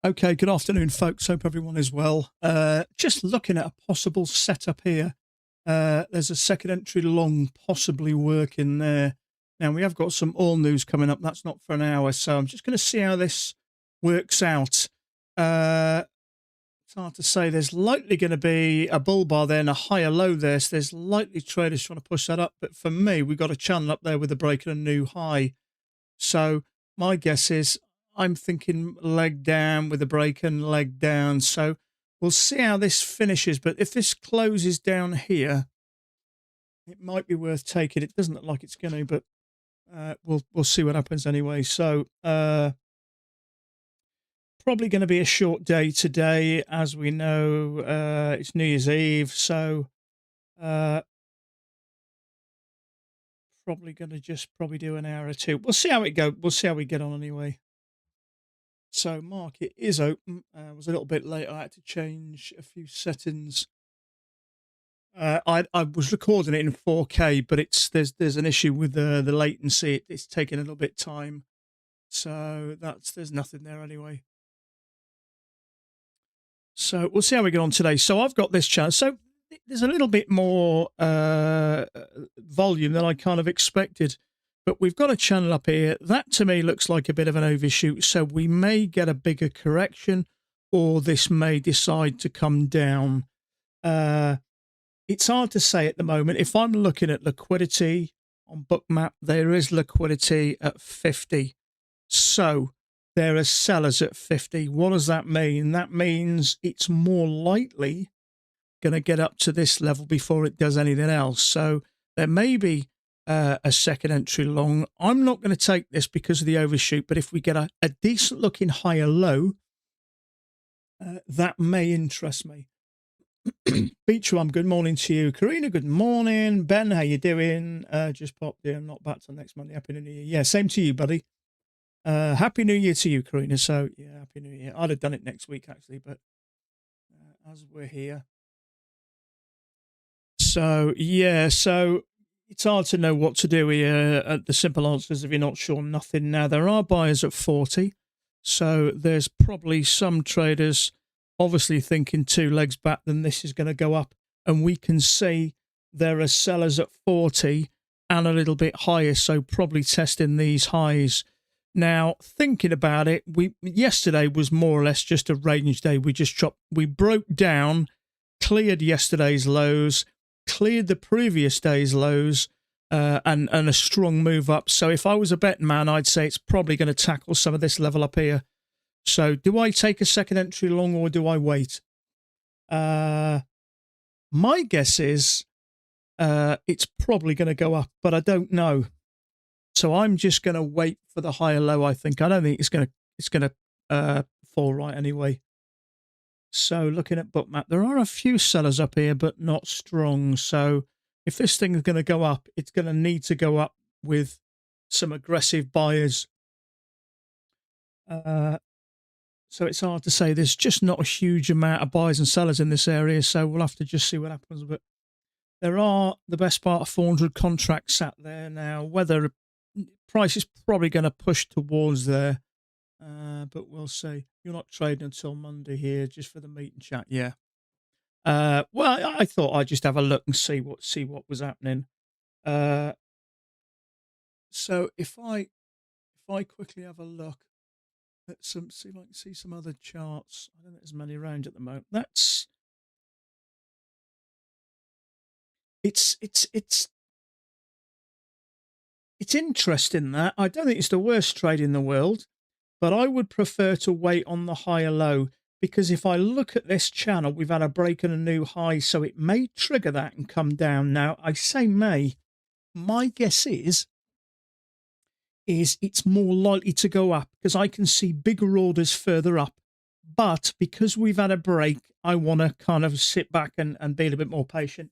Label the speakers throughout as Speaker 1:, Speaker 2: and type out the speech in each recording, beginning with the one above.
Speaker 1: Okay, good afternoon, folks. Hope everyone is well. Just looking at a possible setup here. There's a second entry long possibly working there. Now, we have got some all news coming up. That's not for an hour, so I'm just going to see how this works out. It's hard to say. There's likely going to be a bull bar there and a higher low there, so there's likely traders trying to push that up. But for me, we've got a channel up there with a break and a new high. So my guess is I'm thinking leg down with a break and leg down. So we'll see how this finishes. But if this closes down here, it might be worth taking. It doesn't look like it's going to, but we'll see what happens anyway. So probably going to be a short day today, as we know. It's New Year's Eve, so probably going to just do an hour or two. We'll see how it goes. We'll see how we get on anyway. So market is open. Was a little bit late. I had to change a few settings. I was recording it in 4K, but there's an issue with the latency. It's taking a little bit time. So there's nothing there anyway. So we'll see how we get on today. So I've got this channel. So there's a little bit more volume than I kind of expected. But we've got a channel up here. That to me looks like a bit of an overshoot. So we may get a bigger correction, or this may decide to come down. It's hard to say at the moment. If I'm looking at liquidity on Bookmap, there is liquidity at 50. So there are sellers at 50. What does that mean? That means it's more likely going to get up to this level before it does anything else. So there may be a second entry long. I'm not going to take this because of the overshoot, but if we get a decent looking higher low, that may interest me. Beachrum, good morning to you. Karina, good morning. Ben, how you doing? Just popped in. Not back till next Monday. Happy New Year. Yeah, same to you, buddy. Happy New Year to you, Karina. So yeah, Happy New Year. I'd have done it next week actually, but as we're here. So yeah, so it's hard to know what to do here. The simple answer is if you're not sure, nothing. Now, there are buyers at 40. So there's probably some traders obviously thinking two legs back, then this is going to go up. And we can see there are sellers at 40 and a little bit higher. So probably testing these highs. Now, thinking about it, yesterday was more or less just a range day. We broke down, cleared yesterday's lows, cleared the previous day's lows, and a strong move up. So if I was a betting man, I'd say it's probably going to tackle some of this level up here. So do I take a second entry long or do I wait? My guess is it's probably going to go up, but I don't know. So I'm just going to wait for the higher low, I think. I don't think it's going to fall right anyway. So looking at Bookmap, there are a few sellers up here, but not strong. So if this thing is going to go up, it's going to need to go up with some aggressive buyers. So it's hard to say. There's just not a huge amount of buyers and sellers in this area. So we'll have to just see what happens. But there are the best part of 400 contracts sat there now. Whether price is probably going to push towards there. But we'll see. You're not trading until Monday here, just for the meet and chat. Yeah. Well, I thought I'd just have a look and see what was happening. So if I quickly have a look at see if I can see some other charts. I don't think there's many around at the moment. It's interesting that. I don't think it's the worst trade in the world, but I would prefer to wait on the higher low, because if I look at this channel, we've had a break and a new high, so it may trigger that and come down. Now, I say may. My guess is it's more likely to go up because I can see bigger orders further up. But because we've had a break, I want to kind of sit back and be a little bit more patient.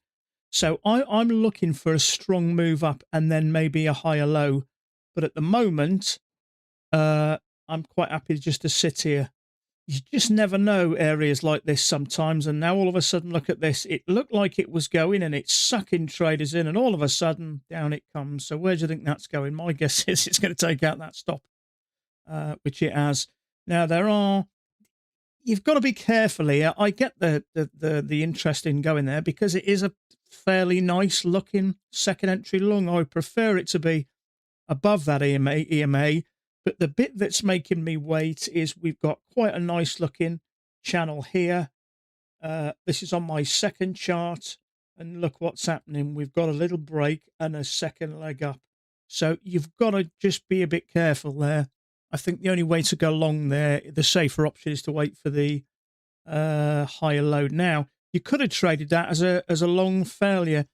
Speaker 1: So I'm looking for a strong move up and then maybe a higher low. But at the moment, I'm quite happy just to sit here. You just never know areas like this sometimes. And now all of a sudden, look at this. It looked like it was going and it's sucking traders in, and all of a sudden down it comes. So where do you think that's going? My guess is it's going to take out that stop, which it has. Now there are you've got to be careful here. I get the interest in going there because it is a fairly nice looking second entry lung. I prefer it to be above that EMA, but the bit that's making me wait is we've got quite a nice looking channel here. This is on my second chart, and look what's happening. We've got a little break and a second leg up. So you've got to just be a bit careful there. I think the only way to go long there, the safer option, is to wait for the higher load. Now, you could have traded that as a long failure.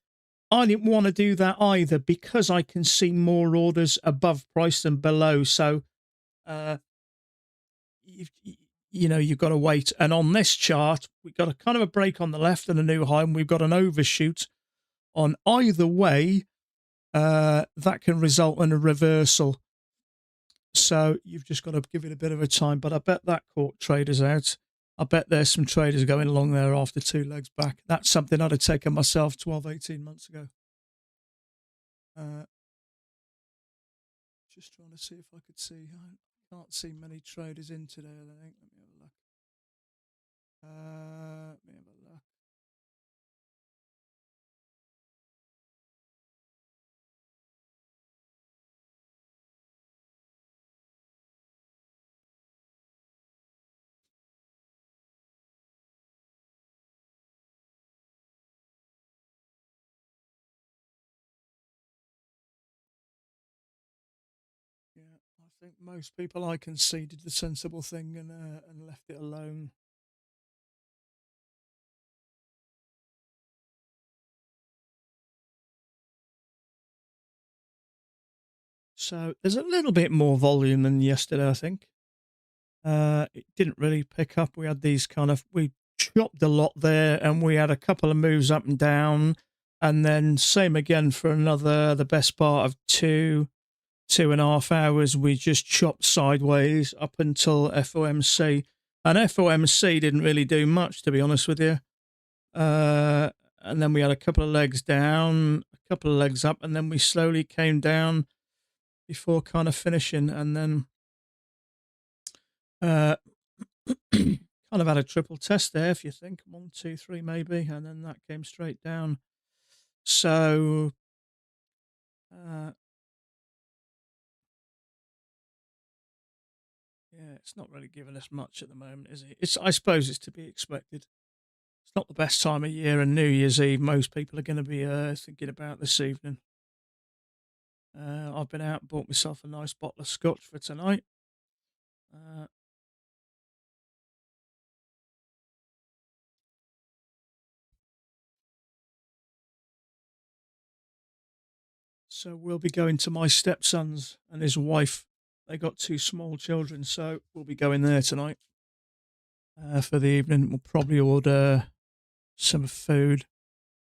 Speaker 1: I didn't want to do that either because I can see more orders above price than below. So, uh, you've, you've got to wait. And on this chart, we've got a kind of a break on the left and a new high, and we've got an overshoot on either way. That can result in a reversal. So you've just got to give it a bit of a time. But I bet that caught traders out. I bet there's some traders going along there after two legs back. That's something I'd have taken myself 12, 18 months ago. Just trying to see if I could see. I can't see many traders in today, I think. Let me have a look. Let me have a look. Yeah, I think most people I can see did the sensible thing and left it alone. So there's a little bit more volume than yesterday, I think. It didn't really pick up. We had these we chopped a lot there, and we had a couple of moves up and down, and then same again for the best part of 2.5 hours. We just chopped sideways up until FOMC, and FOMC didn't really do much, to be honest with you. And then we had a couple of legs down, a couple of legs up, and then we slowly came down before kind of finishing, and then uh, kind of had a triple test there, if you think 1, 2, 3, maybe, and then that came straight down. So, yeah, it's not really giving us much at the moment, is it? I suppose it's to be expected. It's not the best time of year, and New Year's Eve, most people are going to be thinking about this evening. I've been out and bought myself a nice bottle of scotch for tonight. So we'll be going to my stepson's and his wife. They got two small children, so we'll be going there tonight for the evening. We'll probably order some food,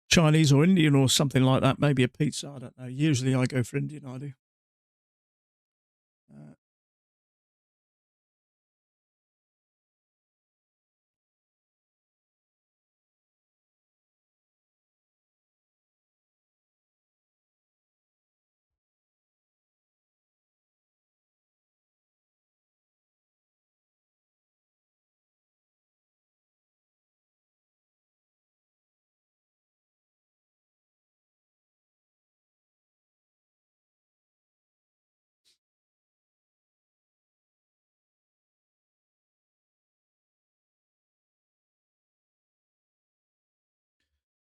Speaker 1: Chinese or Indian or something like that. Maybe a pizza. I don't know. Usually I go for Indian. I do.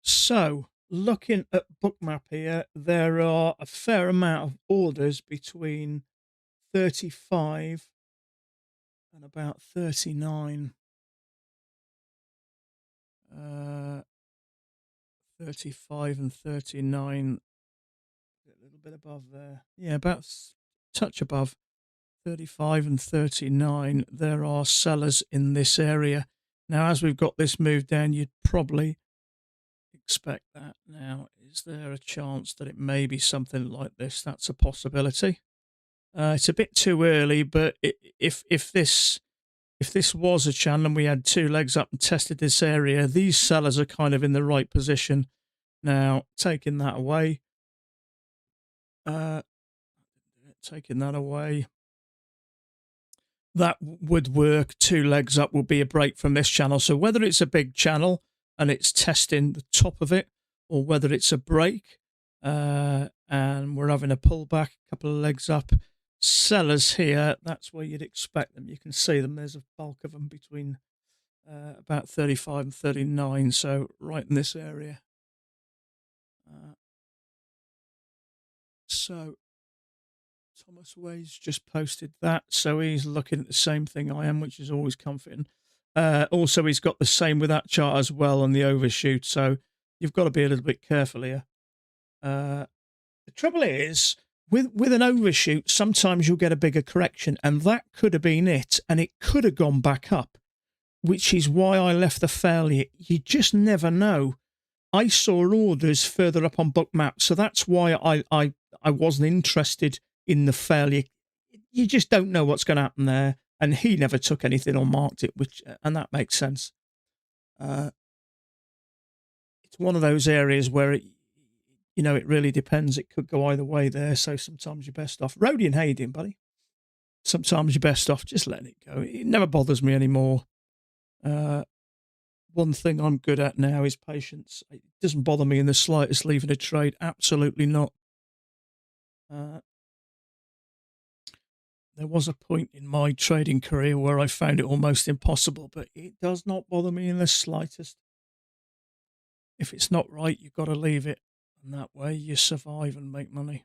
Speaker 1: So, looking at Bookmap here, there are a fair amount of orders between 35 and about 39. 35 and 39, a little bit above there. Yeah, about touch above 35 and 39. There are sellers in this area. Now, as we've got this move down, you'd probably expect that. Now, is there a chance that it may be something like this? That's a possibility. It's a bit too early, but if this was a channel and we had two legs up and tested this area, these sellers are kind of in the right position. Now, taking that away, that would work. 2 legs up will be a break from this channel. So whether it's a big channel and it's testing the top of it, or whether it's a break and we're having a pullback, a couple of legs up, sellers here, that's where you'd expect them. You can see them. There's a bulk of them between about 35 and 39. So right in this area. So Thomas Way's just posted that, so he's looking at the same thing I am, which is always comforting. Also, he's got the same with that chart as well on the overshoot, so you've got to be a little bit careful here. The trouble is, with an overshoot, sometimes you'll get a bigger correction, and that could have been it, and it could have gone back up, which is why I left the failure. You just never know. I saw orders further up on Bookmap, so that's why I wasn't interested in the failure. You just don't know what's going to happen there, and he never took anything or marked it, and that makes sense. It's one of those areas where it really depends. It could go either way there, so sometimes you're best off. Rodian, how you doing, buddy? Sometimes you're best off just letting it go. It never bothers me anymore. One thing I'm good at now is patience. It doesn't bother me in the slightest leaving a trade. Absolutely not. There was a point in my trading career where I found it almost impossible, but it does not bother me in the slightest. If it's not right, you've got to leave it, and that way you survive and make money.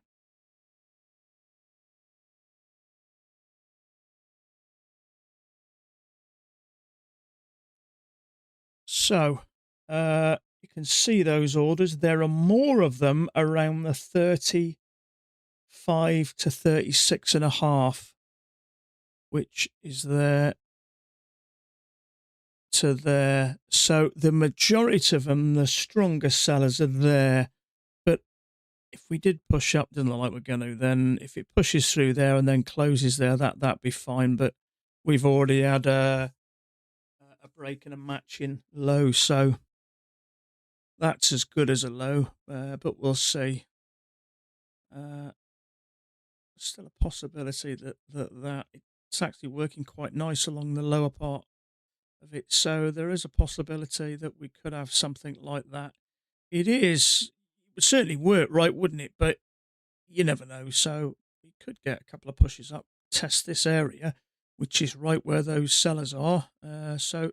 Speaker 1: So, you can see those orders. There are more of them around the 35 to 36.5, which is there to there. So the majority of them, the strongest sellers, are there. But if we did push up, doesn't look like we're going to, then if it pushes through there and then closes there, that'd be fine. But we've already had a break and a matching low, so that's as good as a low, but we'll see. Still a possibility that it's actually working quite nice along the lower part of it, so there is a possibility that we could have something like that. It would certainly work, right, wouldn't it? But you never know, so we could get a couple of pushes up, test this area, which is right where those sellers are. So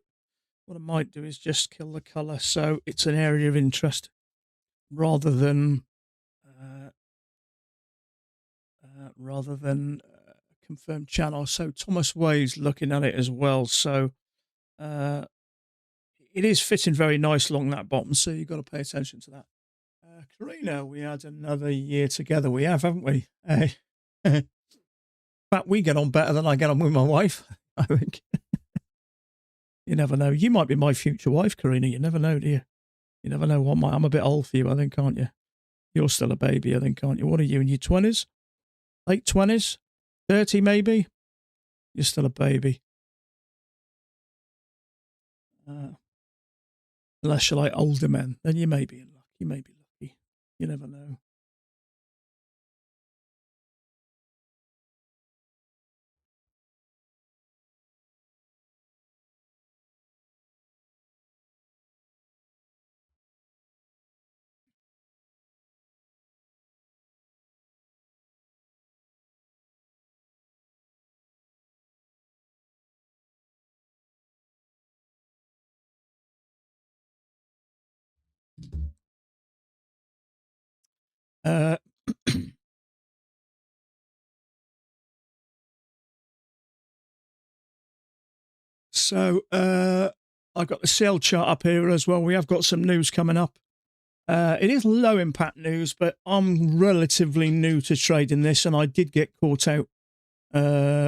Speaker 1: what I might do is just kill the colour so it's an area of interest rather than confirmed channel. So Thomas Way's looking at it as well. So it is fitting very nice along that bottom. So you've got to pay attention to that. Karina, we had another year together. We have, haven't we? In fact, we get on better than I get on with my wife, I think. You never know. You might be my future wife, Karina. You never know, do you? You never know what I'm a bit old for you, I think, aren't you? You're still a baby, I think, aren't you? What are you, in your 20s? Late 20s? 30 maybe? You're still a baby. Unless you're like older men, then you may be in luck. You may be lucky. You never know. So I've got the sell chart up here as well. We have got some news coming up. It is low impact news, but I'm relatively new to trading this, and I did get caught out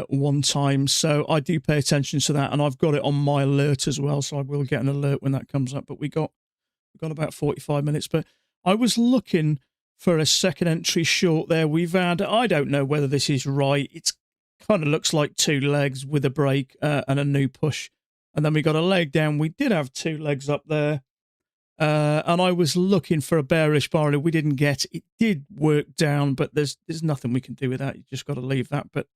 Speaker 1: one time, so I do pay attention to that, and I've got it on my alert as well, so I will get an alert when that comes up. But we've got about 45 minutes. But I was looking for a second entry short there. We've had, I don't know whether this is right. It's kind of looks like 2 legs with a break and a new push, and then we got a leg down. We did have 2 legs up there. And I was looking for a bearish bar. We didn't get it. Did work down, but there's nothing we can do with that. You just got to leave that. But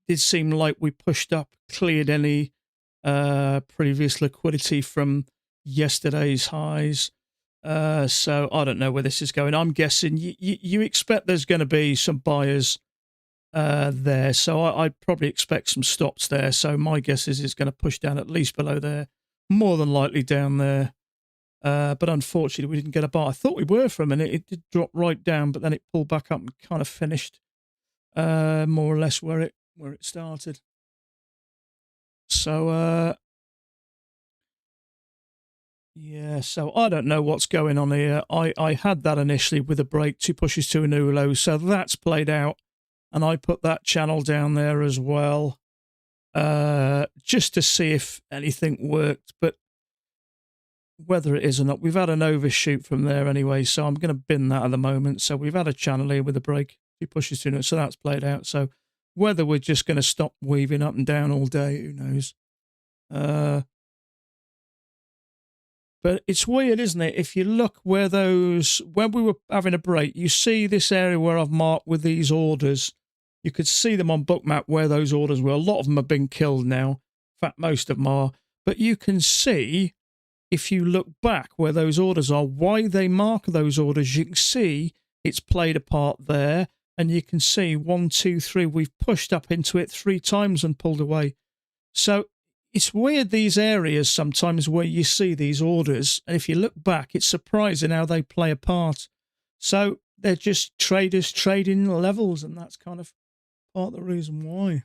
Speaker 1: did seem like we pushed up, cleared any previous liquidity from yesterday's highs. So I don't know where this is going. I'm guessing you expect there's going to be some buyers there. So I'd probably expect some stops there. So my guess is it's going to push down at least below there, more than likely down there. But unfortunately, we didn't get a buy. I thought we were for a minute. It did drop right down, but then it pulled back up and kind of finished more or less where it started. So yeah, so I don't know what's going on here. I had that initially with a break, 2 pushes to a new low, so that's played out, and I put that channel down there as well, just to see if anything worked, but whether it is or not, we've had an overshoot from there anyway, so I'm going to bin that at the moment. So we've had a channel here with a break, 2 pushes to it, so that's played out. So whether we're just going to stop weaving up and down all day, who knows? But it's weird, isn't it? If you look where when we were having a break, you see this area where I've marked with these orders. You could see them on Bookmap where those orders were. A lot of them have been killed now. In fact, most of them are. But you can see, if you look back where those orders are, why they mark those orders. You can see it's played a part there. And you can see 1, 2, 3, we've pushed up into it 3 times and pulled away. So it's weird, these areas sometimes where you see these orders, and if you look back, it's surprising how they play a part. So they're just traders trading levels, and that's kind of part of the reason why.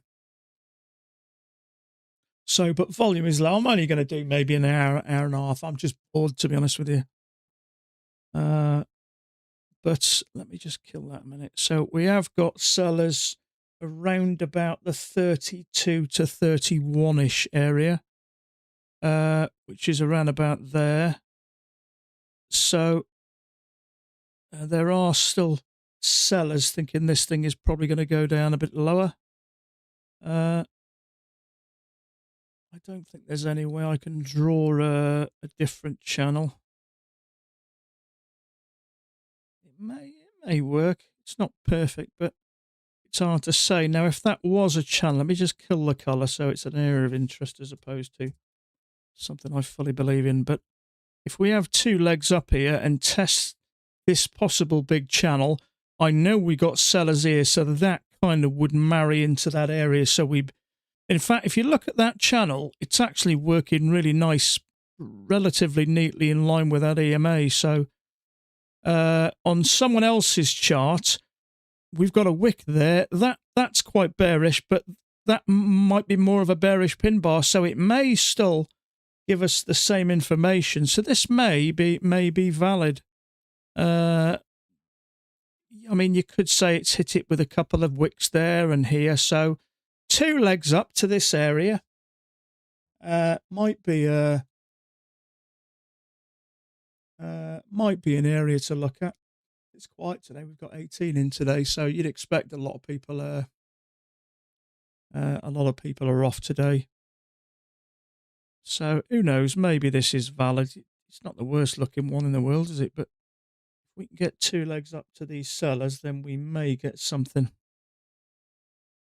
Speaker 1: So, but volume is low. I'm only going to do maybe an hour, hour and a half. I'm just bored, to be honest with you. But let me just kill that a minute. So we have got sellers around about the 32 to 31-ish area, which is around about there. So there are still sellers thinking this thing is probably going to go down a bit lower. I don't think there's any way I can draw a different channel. It may work. It's not perfect, but it's hard to say. Now, if that was a channel, let me just kill the colour so it's an area of interest as opposed to something I fully believe in. But if we have 2 legs up here and test this possible big channel, I know we got sellers here, so that kind of would marry into that area. So in fact, if you look at that channel, it's actually working really nice, relatively neatly in line with that EMA. So on someone else's chart, we've got a wick there. That's quite bearish, but that might be more of a bearish pin bar, so it may still give us the same information. So this may be valid. I mean, you could say it's hit it with a couple of wicks there and here. So 2 legs up to this area might be an area to look at. It's quiet today. We've got 18 in today, so you'd expect a lot of people. A lot of people are off today. So who knows? Maybe this is valid. It's not the worst looking one in the world, is it? But if we can get 2 legs up to these sellers, then we may get something.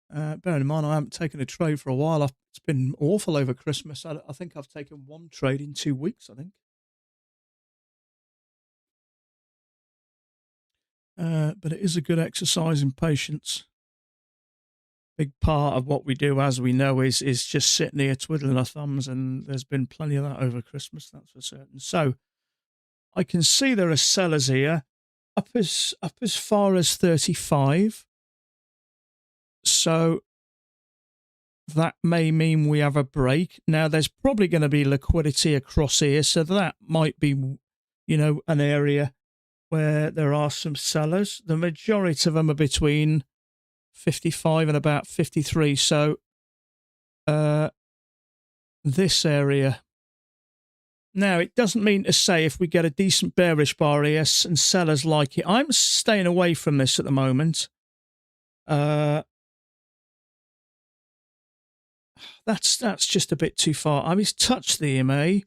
Speaker 1: Bearing in mind, I haven't taken a trade for a while. It's been awful over Christmas. I think I've taken 1 trade in 2 weeks, I think. But it is a good exercise in patience. Big part of what we do, as we know, is just sitting here twiddling our thumbs, and there's been plenty of that over Christmas, that's for certain. So I can see there are sellers here up as far as 35. So that may mean we have a break. Now, there's probably going to be liquidity across here, so that might be, an area where there are some sellers. The majority of them are between 55 and about 53. So this area. Now, it doesn't mean to say if we get a decent bearish bar here and sellers like it. I'm staying away from this at the moment. That's just a bit too far. I mean, it's touched the EMA.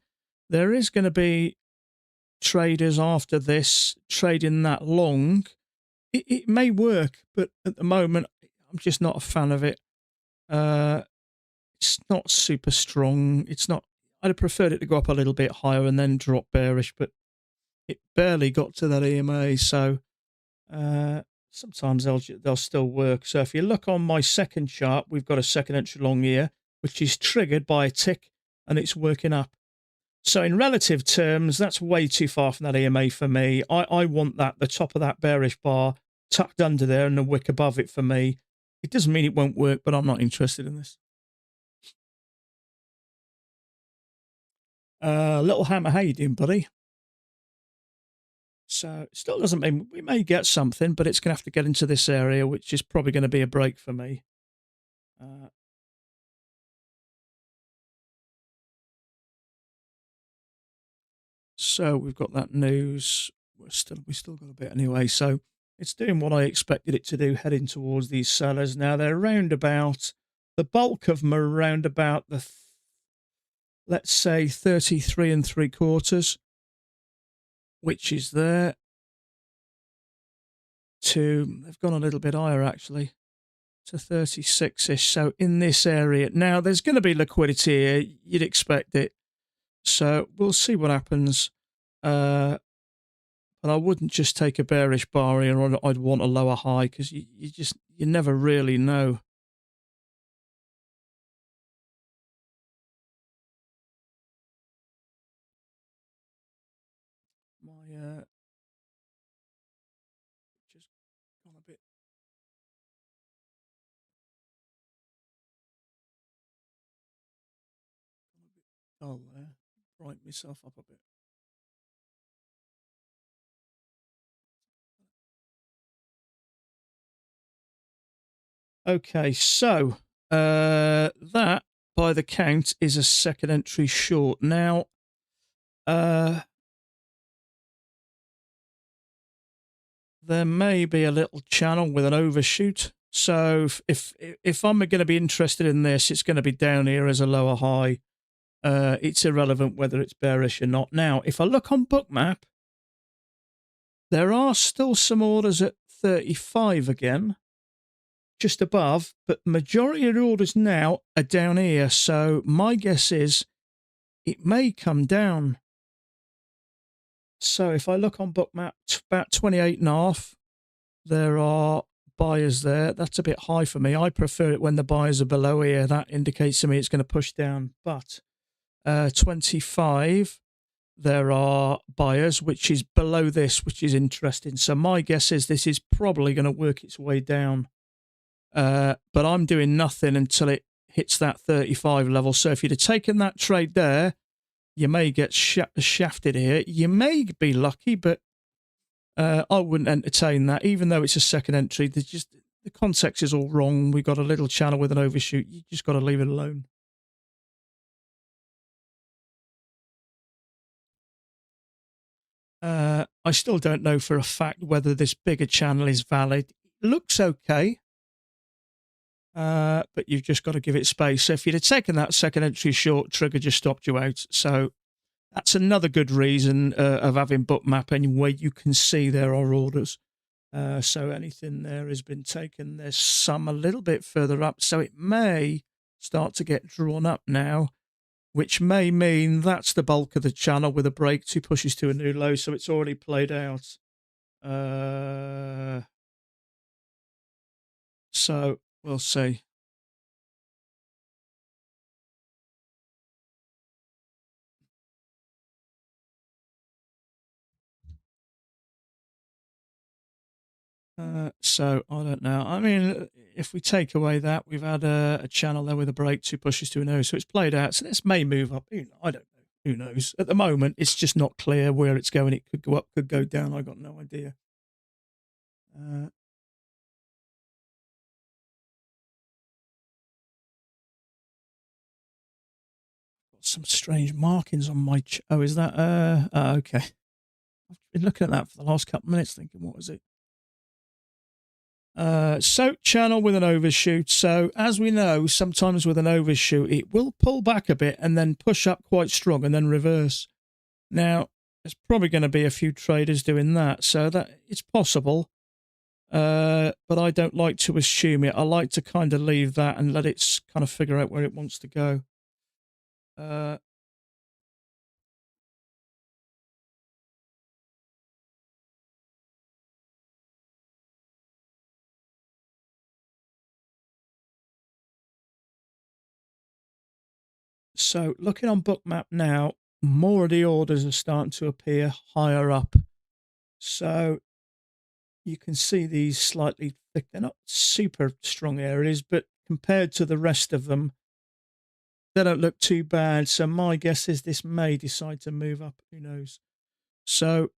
Speaker 1: There is going to be traders after this trading that long. It may work, but at the moment, I'm just not a fan of it. Uh, it's not super strong. It's not. I'd have preferred it to go up a little bit higher and then drop bearish, but it barely got to that EMA. So sometimes they'll still work. So if you look on my second chart, we've got a second entry long here, which is triggered by a tick, and it's working up. So in relative terms, that's way too far from that EMA for me. I want the top of that bearish bar tucked under there and the wick above it for me. It doesn't mean it won't work, but I'm not interested in this. Little Hammer, how you doing, buddy? So it still doesn't mean we may get something, but it's going to have to get into this area, which is probably going to be a break for me. So we've got that news. We still got a bit anyway. So it's doing what I expected it to do, heading towards these sellers. Now they're around about, the bulk of them are around about let's say 33 3/4, which is there. They've gone a little bit higher actually, to 36-ish. So in this area now, there's going to be liquidity here. You'd expect it. So we'll see what happens. But I wouldn't just take a bearish bar here. I'd want a lower high, because you never really know. My just gone a bit dull there. Brighten myself up a bit. Okay, so that, by the count, is a second entry short. Now, there may be a little channel with an overshoot. So if I'm going to be interested in this, it's going to be down here as a lower high. It's irrelevant whether it's bearish or not. Now, if I look on Bookmap, there are still some orders at 35 again, just above, but majority of the orders now are down here. So my guess is it may come down. So if I look on Bookmap, about 28.5, there are buyers there. That's a bit high for me. I prefer it when the buyers are below here. That indicates to me it's going to push down. But 25, there are buyers, which is below this, which is interesting. So my guess is this is probably going to work its way down. But I'm doing nothing until it hits that 35 level. So if you'd have taken that trade there, you may get shafted here. You may be lucky, but I wouldn't entertain that, even though it's a second entry. The context is all wrong. We've got a little channel with an overshoot. You just got to leave it alone. I still don't know for a fact whether this bigger channel is valid. It looks okay, but you've just got to give it space. So if you'd have taken that second entry short, trigger just stopped you out. So that's another good reason of having Bookmap anyway. You can see there are orders. So anything there has been taken. There's some a little bit further up. So it may start to get drawn up now, which may mean that's the bulk of the channel with a break to pushes to a new low. So it's already played out. So we'll see. So I don't know. I mean, if we take away that, we've had a channel there with a break, two pushes to a no. So it's played out. So this may move up. I don't know. Who knows? At the moment, it's just not clear where it's going. It could go up, could go down. I got no idea. Got some strange markings on my. Oh, is that? Okay. I've been looking at that for the last couple of minutes, thinking, what is it? Soak channel with an overshoot. So as we know, sometimes with an overshoot, it will pull back a bit and then push up quite strong and then reverse. Now, there's probably going to be a few traders doing that, so that it's possible. But I don't like to assume it. I like to kind of leave that and let it kind of figure out where it wants to go. Uh, so looking on Bookmap now, more of the orders are starting to appear higher up. So you can see these slightly thick. They're not super strong areas, but compared to the rest of them, they don't look too bad. So my guess is this may decide to move up. Who knows? So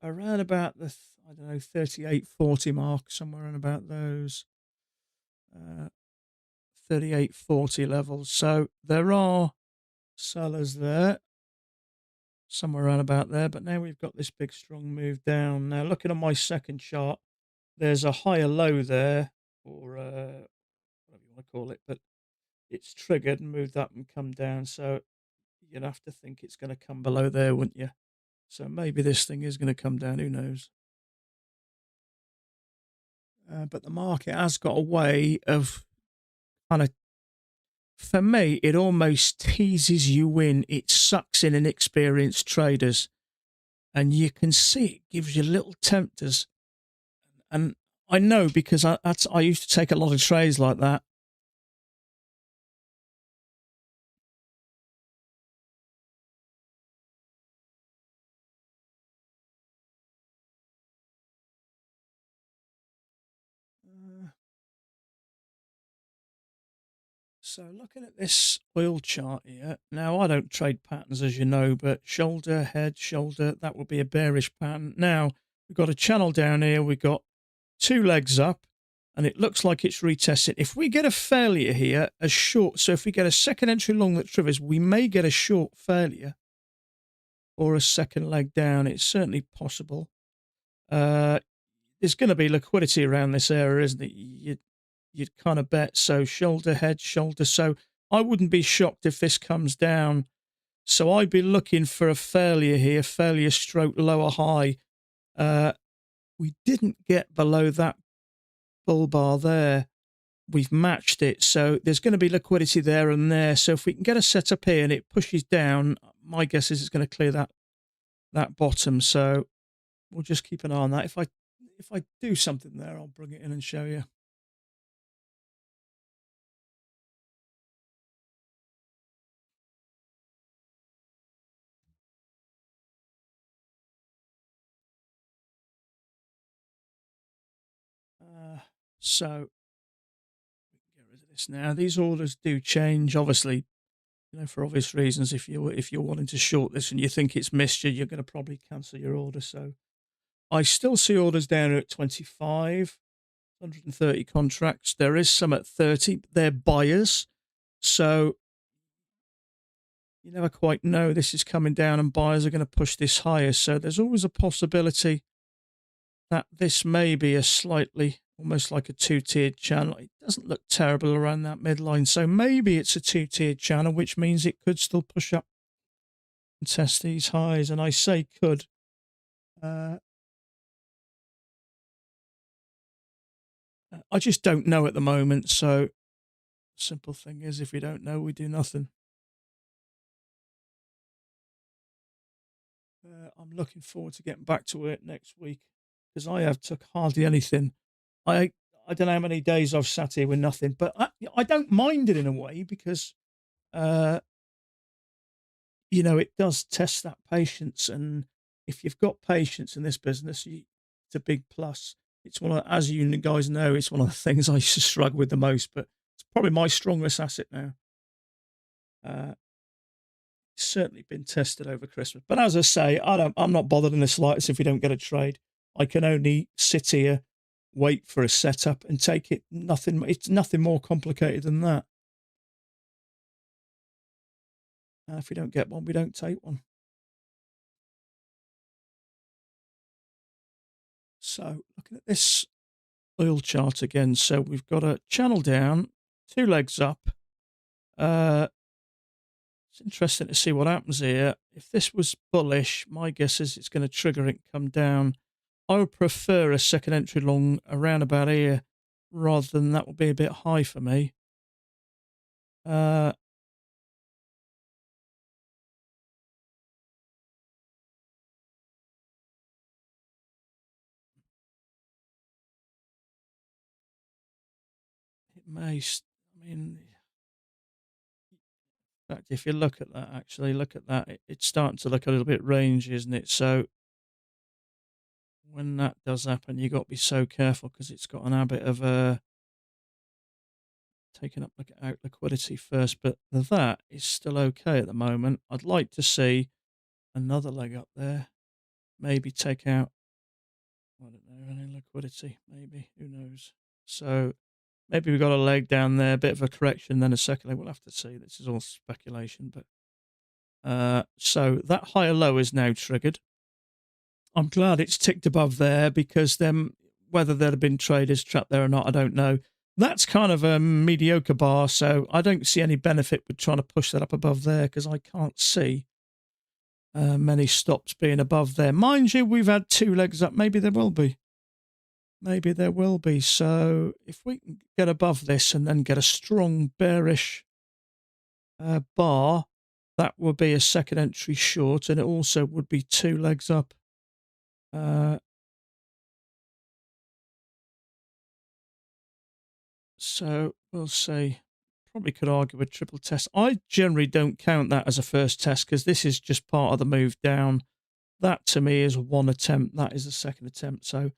Speaker 1: around about the I don't know 38.40 mark, somewhere around about those 38.40 levels. So there are sellers there, somewhere around about there. But now we've got this big strong move down. Now looking at my second chart, there's a higher low there, or whatever you want to call it, but it's triggered and moved up and come down. So you'd have to think it's going to come below there, wouldn't you? So maybe this thing is going to come down. Who knows? But the market has got a way of kind of, for me, it almost teases you in. It sucks in inexperienced traders, and you can see it gives you little tempters. And I know because I used to take a lot of trades like that. Uh, So looking at this oil chart here, now I don't trade patterns as you know, but shoulder, head, shoulder, that would be a bearish pattern. Now we've got a channel down here, we've got two legs up, and it looks like it's retested. If we get a failure here, a short, so if we get a second entry long that triggers, we may get a short failure or a second leg down. It's certainly possible. There's going to be liquidity around this area, isn't it? You'd kind of bet. So shoulder, head, shoulder. So I wouldn't be shocked if this comes down. So I'd be looking for a failure here, failure stroke lower high. We didn't get below that bull bar there. We've matched it. So there's going to be liquidity there and there. So if we can get a setup here and it pushes down, my guess is it's going to clear that bottom. So we'll just keep an eye on that. If I do something there, I'll bring it in and show you. So get rid of this now. These orders do change, obviously, for obvious reasons. If you're wanting to short this and you think it's missed you, you're going to probably cancel your order. So I still see orders down at 25, 130 contracts. There is some at 30. They're buyers, so you never quite know. This is coming down, and buyers are going to push this higher. So there's always a possibility that this may be a slightly, almost like a two-tiered channel. It doesn't look terrible around that midline. So maybe it's a two-tiered channel, which means it could still push up and test these highs. And I say could. I just don't know at the moment. So simple thing is, if we don't know, we do nothing. I'm looking forward to getting back to it next week because I have took hardly anything. I don't know how many days I've sat here with nothing, but I don't mind it in a way because uh, it does test that patience, and if you've got patience in this business, it's a big plus. It's one of, as you guys know, it's one of the things I used to struggle with the most, but it's probably my strongest asset now. It's certainly been tested over Christmas, but as I say, I'm not bothered in the slightest if we don't get a trade. I can only sit here, wait for a setup, and take it. It's nothing more complicated than that. And if we don't get one, we don't take one. So looking at this oil chart again. So we've got a channel down, two legs up. It's interesting to see what happens here. If this was bullish, my guess is it's going to trigger it and come down. I would prefer a second entry long around about here rather than that would be a bit high for me. Uh, it may, I mean, in fact, if you look at that, actually, look at that, it's starting to look a little bit rangy, isn't it? So when that does happen, you've got to be so careful because it's got an habit of taking up out liquidity first. But that is still okay at the moment. I'd like to see another leg up there, maybe take out, I don't know, any liquidity, maybe, who knows? So maybe we've got a leg down there, a bit of a correction, then a second leg. We'll have to see. This is all speculation, but so that higher low is now triggered. I'm glad it's ticked above there because then whether there'd have been traders trapped there or not, I don't know. That's kind of a mediocre bar, so I don't see any benefit with trying to push that up above there because I can't see many stops being above there. Mind you, we've had two legs up. Maybe there will be. Maybe there will be. So if we can get above this and then get a strong bearish bar, that would be a second entry short, and it also would be two legs up. So we'll see. Probably could argue with triple test. I generally don't count that as a first test because this is just part of the move down. That to me is one attempt. That is a second attempt. So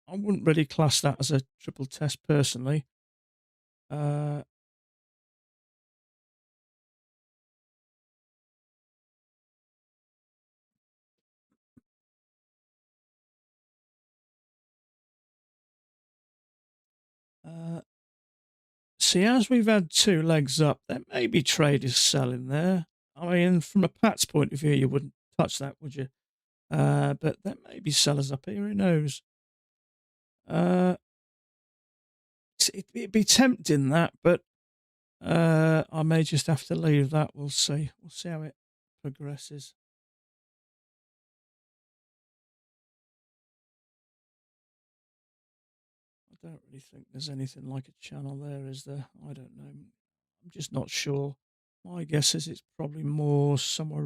Speaker 1: I wouldn't really class that as a triple test personally. Uh, uh, See, as we've had two legs up, there may be traders selling there. I mean, from a Pat's point of view, you wouldn't touch that, would you? But there may be sellers up here. Who knows? Uh, it'd be tempting that, but I may just have to leave that. We'll see. We'll see how it progresses. I don't really think there's anything like a channel there, is there? I don't know. I'm just not sure. My guess is it's probably more somewhere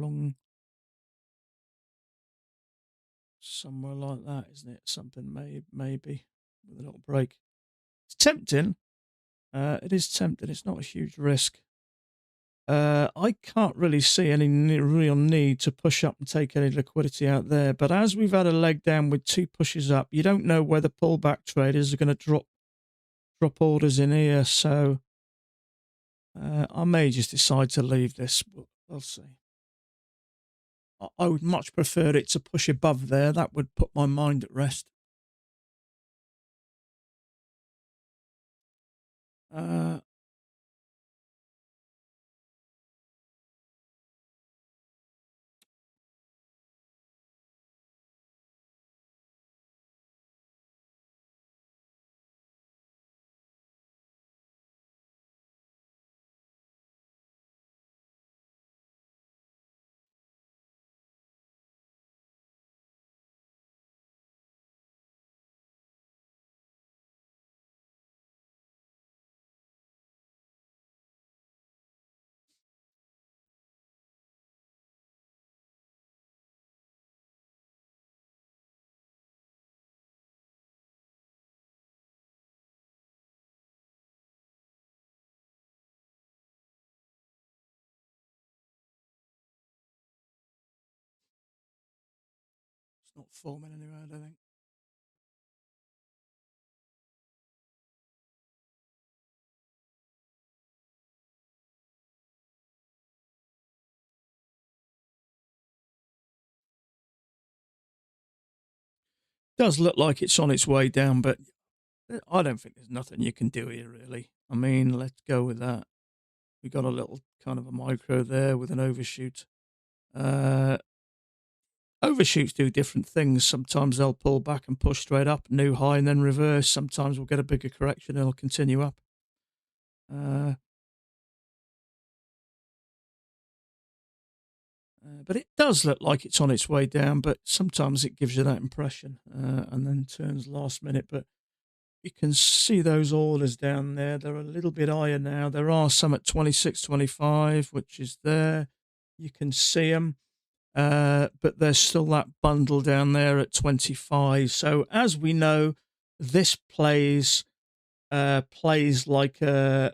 Speaker 1: like that, isn't it? Something maybe with a little break. It's tempting. It is tempting. It's not a huge risk. I can't really see any real need to push up and take any liquidity out there. But as we've had a leg down with two pushes up, you don't know whether pullback traders are going to drop orders in here. So I may just decide to leave this. We'll see. I would much prefer it to push above there. That would put my mind at rest. Uh, it's not forming anywhere, I don't think. Does look like it's on its way down, but I don't think there's nothing you can do here, really. I mean, let's go with that. We got a little kind of a micro there with an overshoot. Uh, Overshoots do different things. Sometimes they'll pull back and push straight up, new high, and then reverse. Sometimes we'll get a bigger correction and it'll continue up. but it does look like it's on its way down, but sometimes it gives you that impression and then turns last minute. But you can see those orders down there. They're a little bit higher now. There are some at 26.25, which is there. You can see them. But there's still that bundle down there at 25. So as we know, this plays like a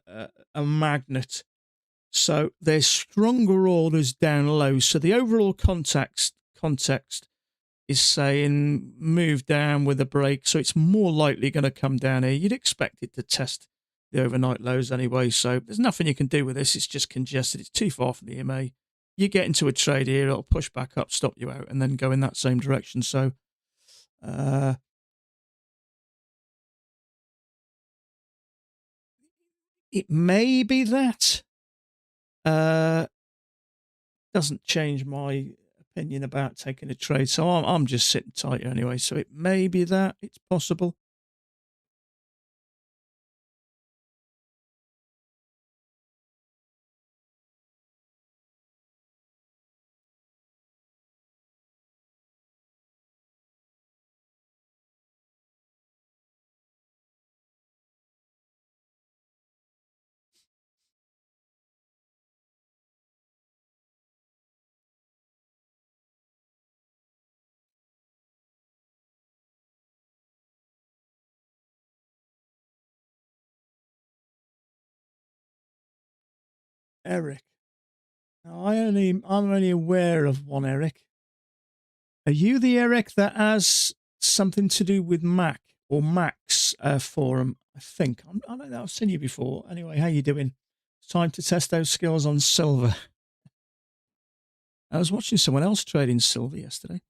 Speaker 1: magnet. So there's stronger orders down low. So the overall context is saying move down with a break. So it's more likely going to come down here. You'd expect it to test the overnight lows anyway. So there's nothing you can do with this. It's just congested. It's too far from the EMA. You get into a trade here, it'll push back up, stop you out, and then go in that same direction. So it may be that. Doesn't change my opinion about taking a trade. So I'm just sitting tight anyway. So it may be that. It's possible. Eric. Now, I'm only aware of one Eric. Are you the Eric that has something to do with Mac or Mac's forum? I think I don't know. I've seen you before. Anyway, how you doing? It's time to test those skills on silver. I was watching someone else trading silver yesterday.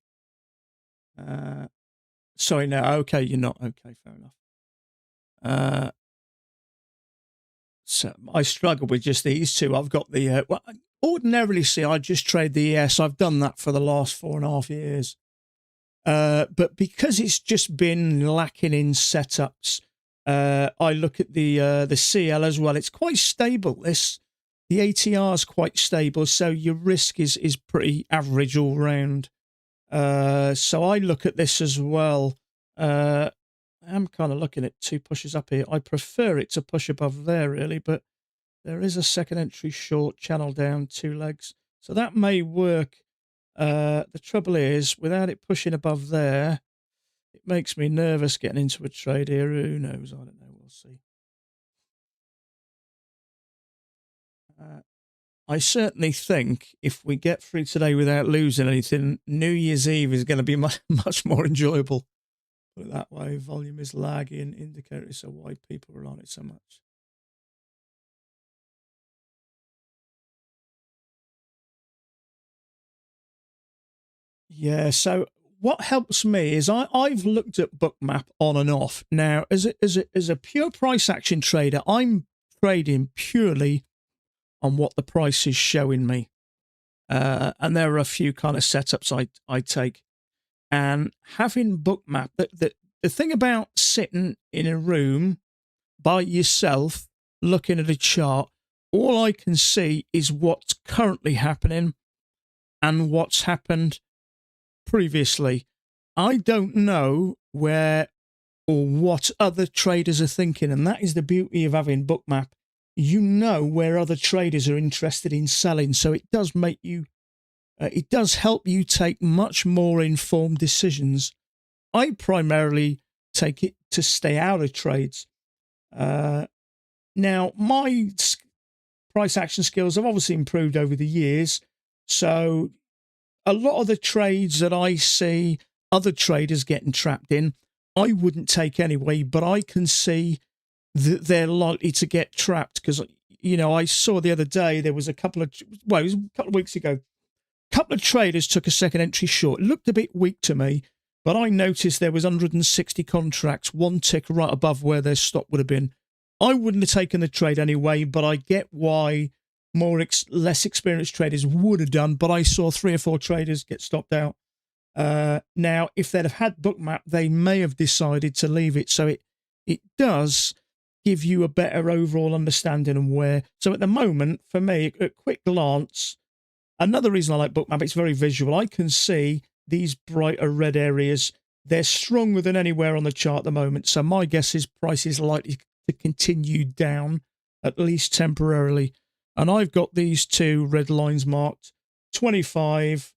Speaker 1: Sorry, no. Okay, you're not. Okay, fair enough. So I struggle with just these two. I've got the well, ordinarily, see, I just trade the ES. I've done that for the last 4.5 years. But because it's just been lacking in setups, I look at the CL as well. It's quite stable. The ATR is quite stable, so your risk is pretty average all round. So I look at this as well. I'm kind of looking at 2 pushes up here. I prefer it to push above there, really, but there is a second entry short, channel down, 2 legs. So that may work. The trouble is, without it pushing above there, it makes me nervous getting into a trade here. Who knows? I don't know. We'll see. I certainly think if we get through today without losing anything, New Year's Eve is going to be much more enjoyable. Put it that way. Volume is lagging, indicator so why people are on it so much. Yeah, so what helps me is I've looked at Bookmap on and off. Now, as a pure price action trader, I'm trading purely on what the price is showing me. And there are a few kind of setups I take. And having Bookmap, the thing about sitting in a room by yourself looking at a chart, all I can see is what's currently happening and what's happened previously. I don't know where or what other traders are thinking, and that is the beauty of having Bookmap. You know where other traders are interested in selling, so it does make you it does help you take much more informed decisions. I primarily take it to stay out of trades. Now, my price action skills have obviously improved over the years, so a lot of the trades that I see other traders getting trapped in, I wouldn't take anyway, but I can see that they're likely to get trapped because, you know, I saw the other day there was it was a couple of weeks ago, a couple of traders took a second entry short. It looked a bit weak to me, but I noticed there was 160 contracts, 1 tick right above where their stop would have been. I wouldn't have taken the trade anyway, but I get why less experienced traders would have done, but I saw 3 or 4 traders get stopped out. Now, if they'd have had Bookmap, they may have decided to leave it. So it does give you a better overall understanding of where. So at the moment, for me, at quick glance, another reason I like Bookmap, it's very visual. I can see these brighter red areas. They're stronger than anywhere on the chart at the moment. So my guess is price is likely to continue down, at least temporarily. And I've got these two red lines marked, 25,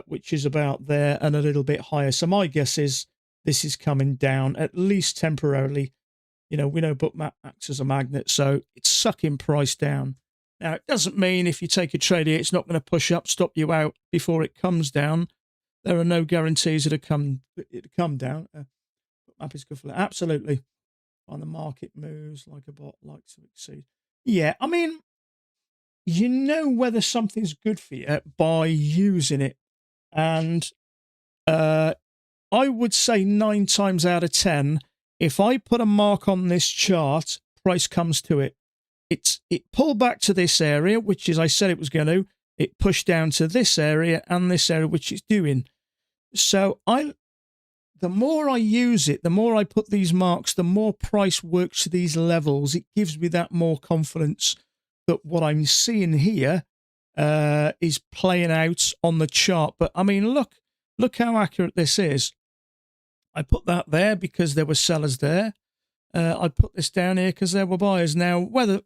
Speaker 1: which is about there, and a little bit higher. So my guess is this is coming down, at least temporarily. You know, we know Bookmap acts as a magnet, so it's sucking price down. Now, it doesn't mean if you take a trade here, it's not going to push up, stop you out before it comes down. There are no guarantees it'll come down. Bookmap is good for that. Absolutely. On the market moves like a bot likes to exceed. Yeah, I mean, you know whether something's good for you by using it. And I would say 9 times out of 10, if I put a mark on this chart, price comes to it. It pulled back to this area, which is I said it was going to. It pushed down to this area and this area, which it's doing. So the more I use it, the more I put these marks, the more price works to these levels. It gives me that more confidence that what I'm seeing here is playing out on the chart. But I mean, look how accurate this is. I put that there because there were sellers there. I put this down here because there were buyers. Now, whether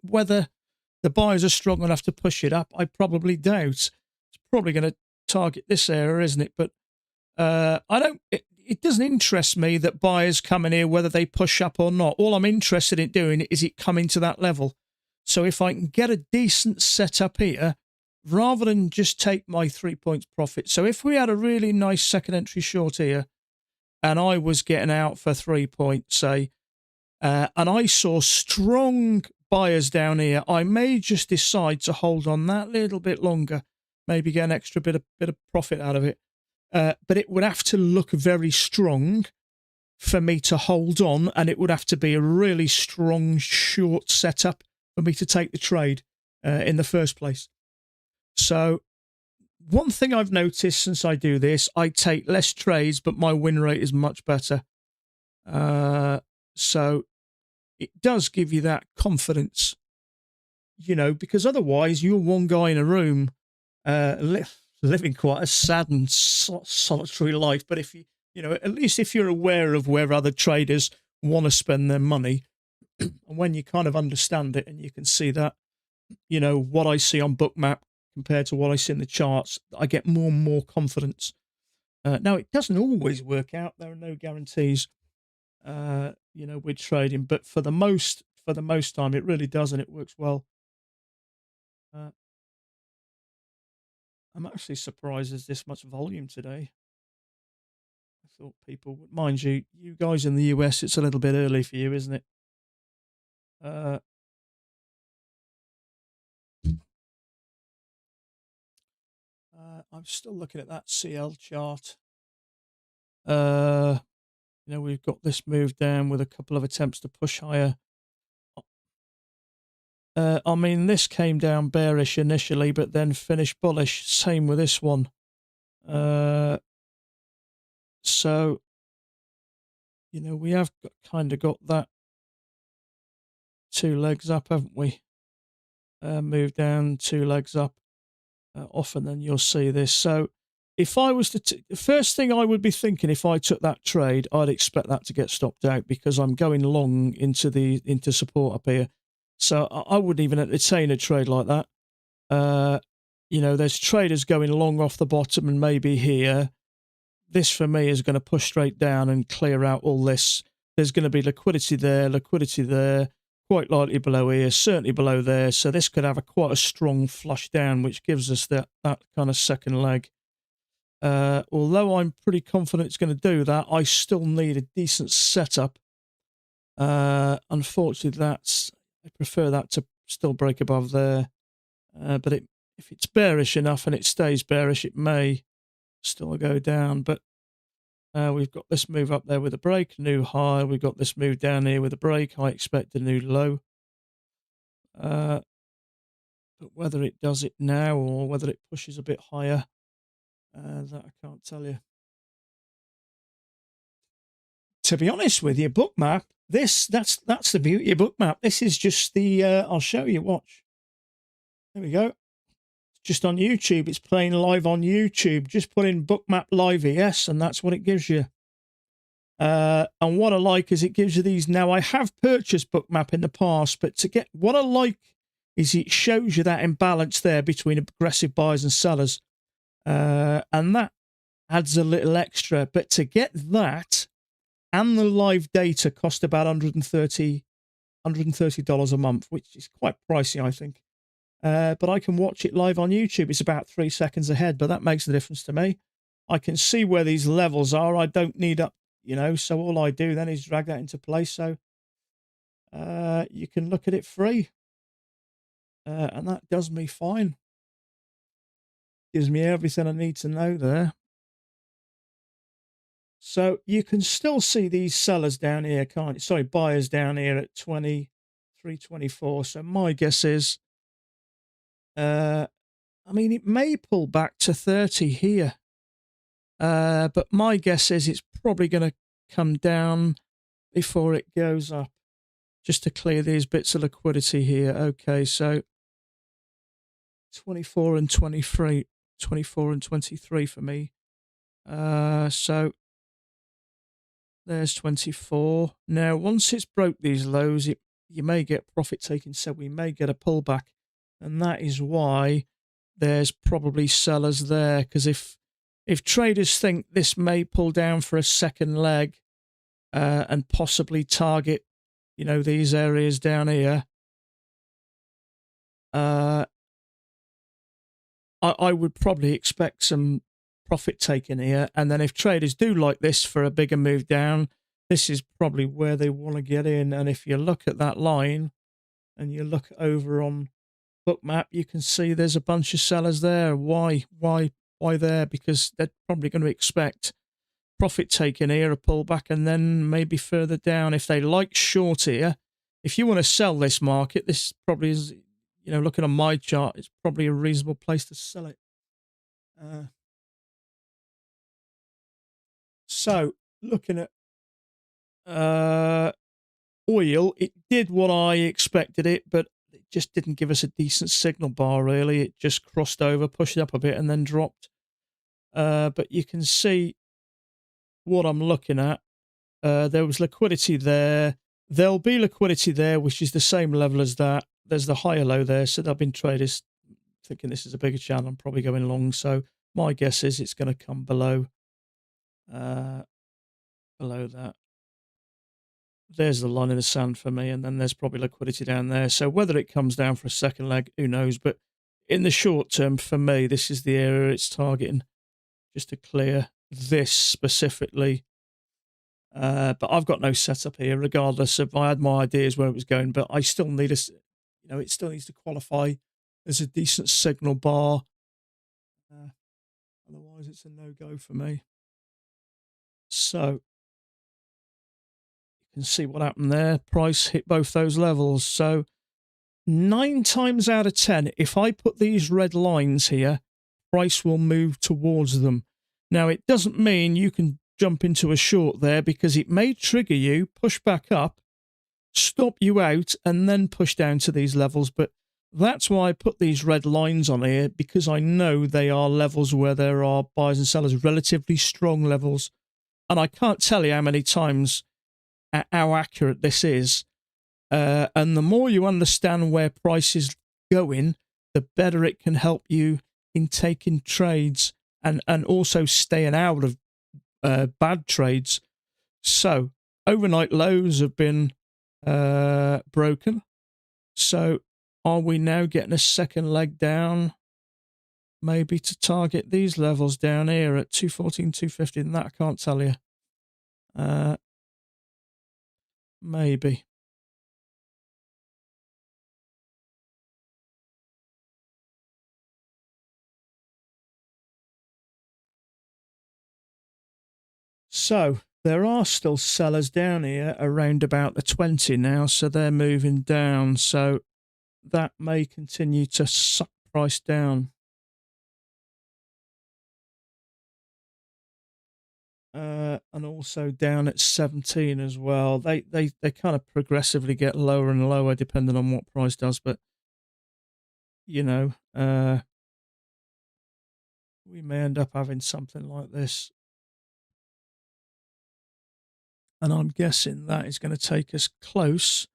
Speaker 1: the buyers are strong enough to push it up, I probably doubt. It's probably going to target this area, isn't it? But I don't. It doesn't interest me that buyers come in here whether they push up or not. All I'm interested in doing is it coming to that level. So if I can get a decent setup here, rather than just take my 3 points profit. So if we had a really nice second entry short here, and I was getting out for 3 points, say, and I saw strong buyers down here, I may just decide to hold on that little bit longer, maybe get an extra bit of profit out of it. But it would have to look very strong for me to hold on, and it would have to be a really strong short setup for me to take the trade in the first place. So one thing I've noticed since I do this, I take less trades, but my win rate is much better. So it does give you that confidence, you know, because otherwise you're one guy in a room living quite a sad and solitary life. But if you know, at least if you're aware of where other traders want to spend their money, and when you kind of understand it and you can see that, you know, what I see on Bookmap compared to what I see in the charts, I get more and more confidence. Now, it doesn't always work out. There are no guarantees, you know, with trading, but for the most time, it really does, and it works well. I'm actually surprised there's this much volume today. I thought people would, mind you, you guys in the US, it's a little bit early for you, isn't it? I'm still looking at that CL chart. You know, we've got this move down with a couple of attempts to push higher. I mean, this came down bearish initially, but then finished bullish. Same with this one. So, you know, we have kind of got that 2 legs up, haven't we? Move down, 2 legs up. Often then you'll see this. So if I was to, the first thing I would be thinking if I took that trade, I'd expect that to get stopped out because I'm going long into support up here. So I wouldn't even entertain a trade like that. You know, there's traders going long off the bottom and maybe here. This for me is going to push straight down and clear out all this. There's going to be liquidity there, quite likely below here, certainly below there. So this could have quite a strong flush down, which gives us that kind of second leg. Although I'm pretty confident it's going to do that, I still need a decent setup. Unfortunately, I prefer that to still break above there. But if it's bearish enough and it stays bearish, it may still go down. But we've got this move up there with a break, new high. We've got this move down here with a break. I expect a new low. But whether it does it now or whether it pushes a bit higher, that I can't tell you. To be honest with you, Bookmap, that's the beauty of Bookmap. This is just the, I'll show you, watch. There we go. just on YouTube. It's playing live on YouTube. Just put in bookmap live ES, and that's what it gives you. And what I like is it gives you these. Now, I have purchased bookmap in the past, but to get what I like is it shows you that imbalance there between aggressive buyers and sellers. And that adds a little extra. But to get that and the live data cost about $130 a month, which is quite pricey, I think. But I can watch it live on YouTube. It's about 3 seconds ahead, but that makes a difference to me. I can see where these levels are. I don't need up, so all I do then is drag that into place. So you can look at it free. And that does me fine. Gives me everything I need to know there. So you can still see these sellers down here, can't you? Sorry, buyers down here at 23.24. So my guess is, I mean, it may pull back to 30 here. But my guess is it's probably going to come down before it goes up, just to clear these bits of liquidity here. Okay, so 24 and 23, 24 and 23 for me. So there's 24. Now, once it's broke these lows, you may get profit taking, so we may get a pullback. And that is why there's probably sellers there, because if traders think this may pull down for a second leg and possibly target, these areas down here, I would probably expect some profit taken here. And then if traders do like this for a bigger move down, this is probably where they want to get in. And if you look at that line and you look over on bookmap, you can see there's a bunch of sellers there. Why there? Because they're probably going to expect profit taken here, a pullback, and then maybe further down. If they like short here, if you want to sell this market, this probably is, looking on my chart, it's probably a reasonable place to sell it. So looking at oil, it did what I expected it, but it just didn't give us a decent signal bar, really. It just crossed over, pushed up a bit, and then dropped. But you can see what I'm looking at. There was liquidity there. There'll be liquidity there, which is the same level as that. There's the higher low there. So there'll been traders thinking this is a bigger channel. I'm probably going long. So my guess is it's going to come below that. There's the line in the sand for me. And then there's probably liquidity down there. So whether it comes down for a second leg, who knows? But in the short term, for me, this is the area it's targeting, just to clear this specifically. But I've got no setup here, regardless of, I had my ideas where it was going, but I still need it still needs to qualify as a decent signal bar. Otherwise it's a no-go for me. So you can see what happened there. Price hit both those levels. So 9 times out of 10, if I put these red lines here, price will move towards them. Now, it doesn't mean you can jump into a short there, because it may trigger you, push back up, stop you out, and then push down to these levels. But that's why I put these red lines on here, because I know they are levels where there are buyers and sellers, relatively strong levels. And I can't tell you how many times how accurate this is. And the more you understand where price is going, the better it can help you in taking trades and also staying out of bad trades. So overnight lows have been broken. So are we now getting a second leg down, maybe to target these levels down here at 214, 250? And that I can't tell you. Maybe. So there are still sellers down here around about the 20 now, so they're moving down. So that may continue to suck price down. And also down at 17 as well. They kind of progressively get lower and lower depending on what price does, but we may end up having something like this. And I'm guessing that is going to take us close.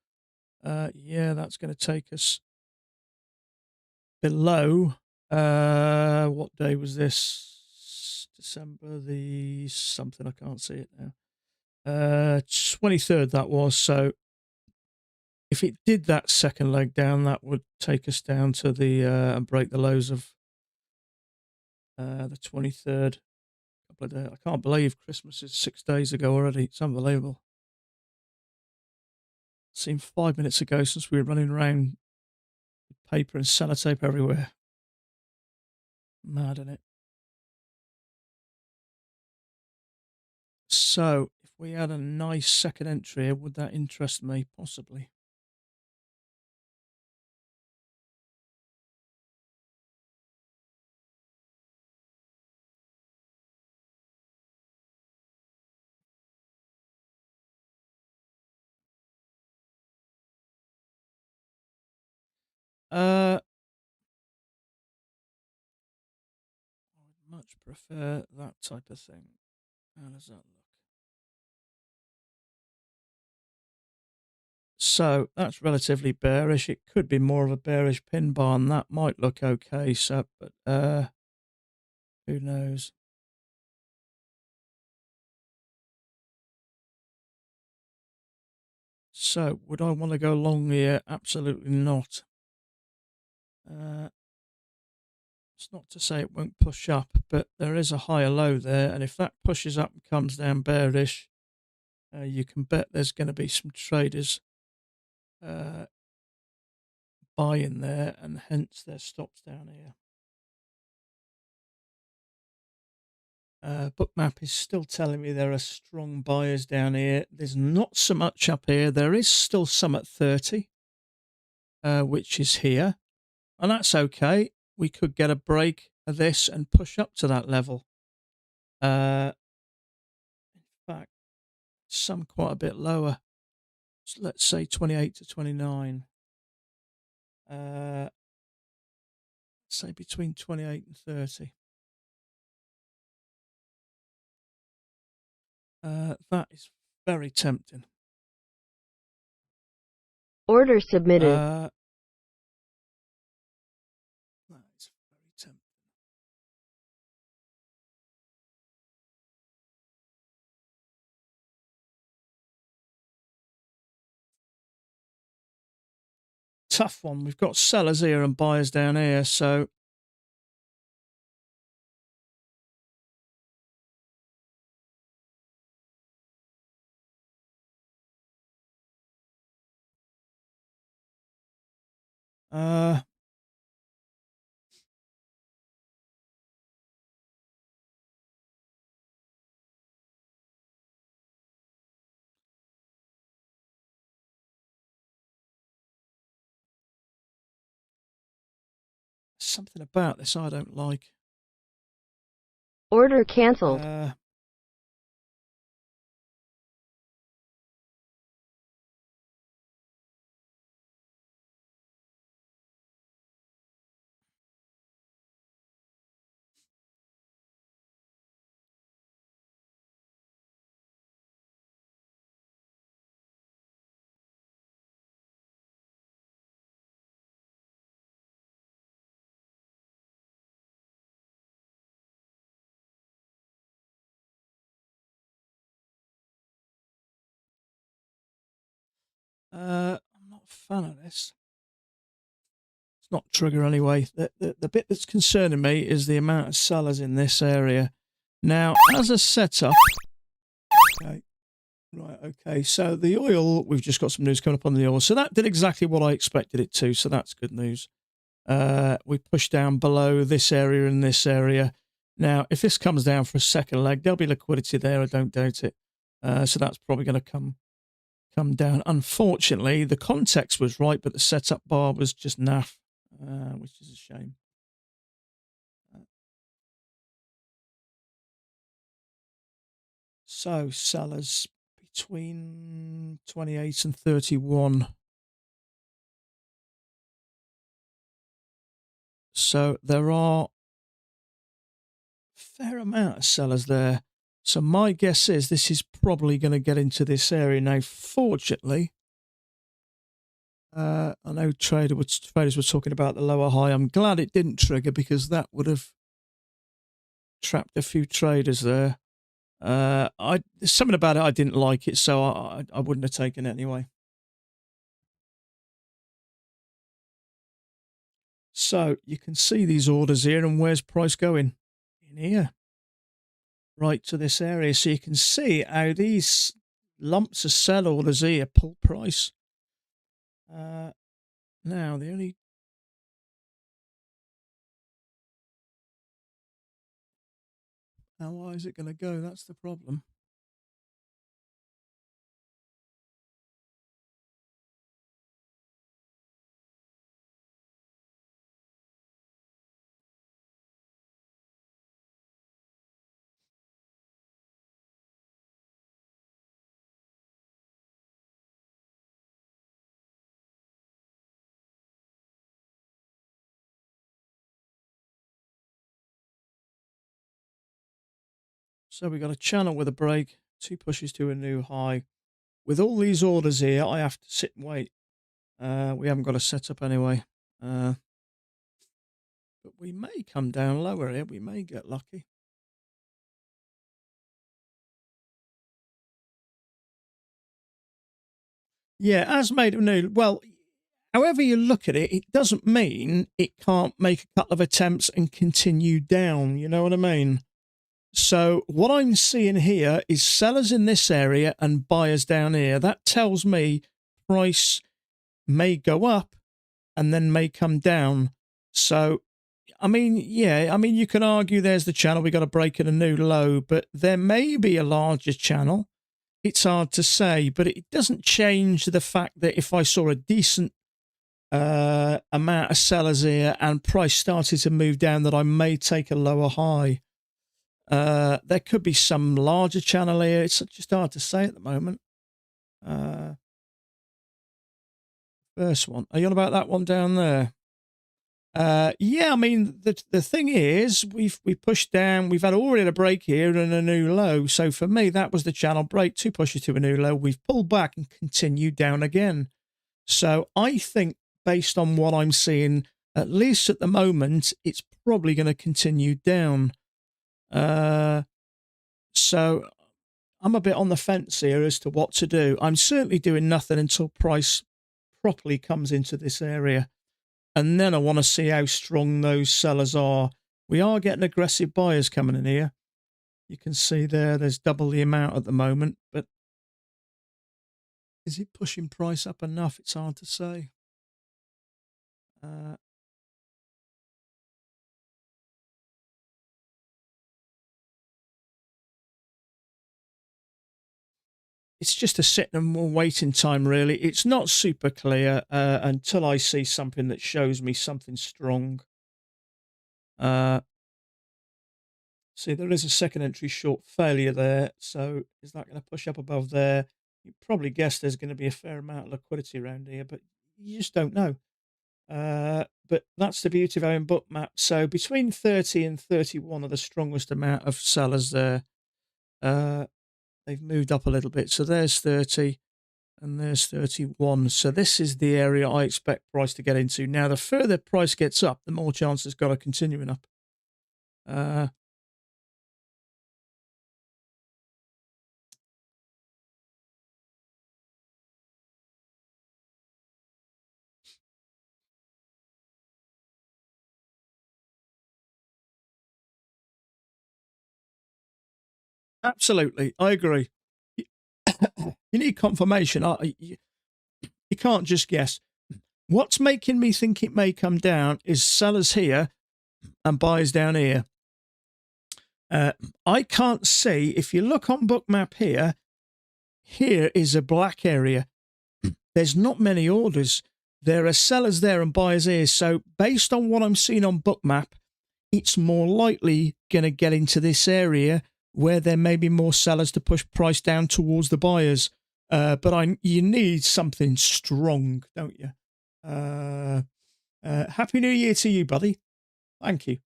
Speaker 1: Yeah, that's going to take us below. What day was this? December the something. I can't see it now. 23rd that was. So if it did that second leg down, that would take us down to the and break the lows of the 23rd. Couple of days. I can't believe Christmas is 6 days ago already. It's unbelievable. It seemed 5 minutes ago since we were running around with paper and sellotape everywhere. Mad, isn't it? So if we had a nice second entry here, would that interest me? Possibly. I would much prefer that type of thing. How does that look? So that's relatively bearish. It could be more of a bearish pin bar, and that might look okay. So, but who knows? So, would I want to go long here? Absolutely not. It's not to say it won't push up, but there is a higher low there, and if that pushes up and comes down bearish, you can bet there's going to be some traders buying there, and hence their stops down here. Bookmap is still telling me there are strong buyers down here. There's not so much up here. There is still some at 30, which is here, and that's okay. We could get a break of this and push up to that level. In fact, some quite a bit lower. So let's say 28 to 29. Say between 28 and 30. That is very tempting.
Speaker 2: Order submitted.
Speaker 1: That is very tempting. Tough one. We've got sellers here and buyers down here, so something about this I don't like.
Speaker 2: Order cancelled.
Speaker 1: I'm not a fan of this. It's not trigger anyway. The bit that's concerning me is the amount of sellers in this area. Now, as a setup, okay, right, okay. So the oil, we've just got some news coming up on the oil. So that did exactly what I expected it to. So that's good news. We pushed down below this area and this area. Now, if this comes down for a second leg, there'll be liquidity there. I don't doubt it. So that's probably going to come down. Unfortunately, the context was right, but the setup bar was just naff, which is a shame. So sellers between 28 and 31. So there are fair amount of sellers there. So my guess is this is probably going to get into this area. Now, fortunately, I know traders were talking about the lower high. I'm glad it didn't trigger because that would have trapped a few traders there. There's something about it I didn't like it, so I wouldn't have taken it anyway. So you can see these orders here, and where's price going? In here, right to this area. So you can see how these lumps of sell orders here pull price. Now the only how high is it going to go? That's the problem. So we got a channel with a break, 2 pushes to a new high. With all these orders here, I have to sit and wait. We haven't got a setup anyway. But we may come down lower here. We may get lucky. Yeah, as made of new. Well, however you look at it, it doesn't mean it can't make a couple of attempts and continue down. You know what I mean? So what I'm seeing here is sellers in this area and buyers down here. That tells me price may go up and then may come down. So, I mean, yeah, I mean, you can argue there's the channel. We got to break at a new low, but there may be a larger channel. It's hard to say, but it doesn't change the fact that if I saw a decent amount of sellers here and price started to move down, that I may take a lower high. There could be some larger channel here. It's just hard to say at the moment. First one. Are you on about that one down there? Yeah, I mean, the thing is, we pushed down. We've had already a break here and a new low. So for me, that was the channel break, 2 pushes to a new low. We've pulled back and continued down again. So I think based on what I'm seeing, at least at the moment, it's probably going to continue down. So I'm a bit on the fence here as to what to do. I'm certainly doing nothing until price properly comes into this area. And then I want to see how strong those sellers are. We are getting aggressive buyers coming in here. You can see there's double the amount at the moment. But is it pushing price up enough? It's hard to say. It's just a sit and waiting time, really. It's not super clear until I see something that shows me something strong. See, there is a second entry short failure there. So is that going to push up above there? You probably guess there's going to be a fair amount of liquidity around here, but you just don't know. But that's the beauty of having Bookmap. So between 30 and 31 are the strongest amount of sellers there. They've moved up a little bit. So there's 30 and there's 31. So this is the area I expect price to get into. Now, the further price gets up, the more chance it's got of continuing up. Absolutely. I agree. You need confirmation. You can't just guess. What's making me think it may come down is sellers here and buyers down here. I can't see, if you look on Bookmap here is a black area. There's not many orders. There are sellers there and buyers here. So based on what I'm seeing on Bookmap, it's more likely going to get into this area where there may be more sellers to push price down towards the buyers. But you need something strong, don't you? Happy New Year to you, buddy. Thank you.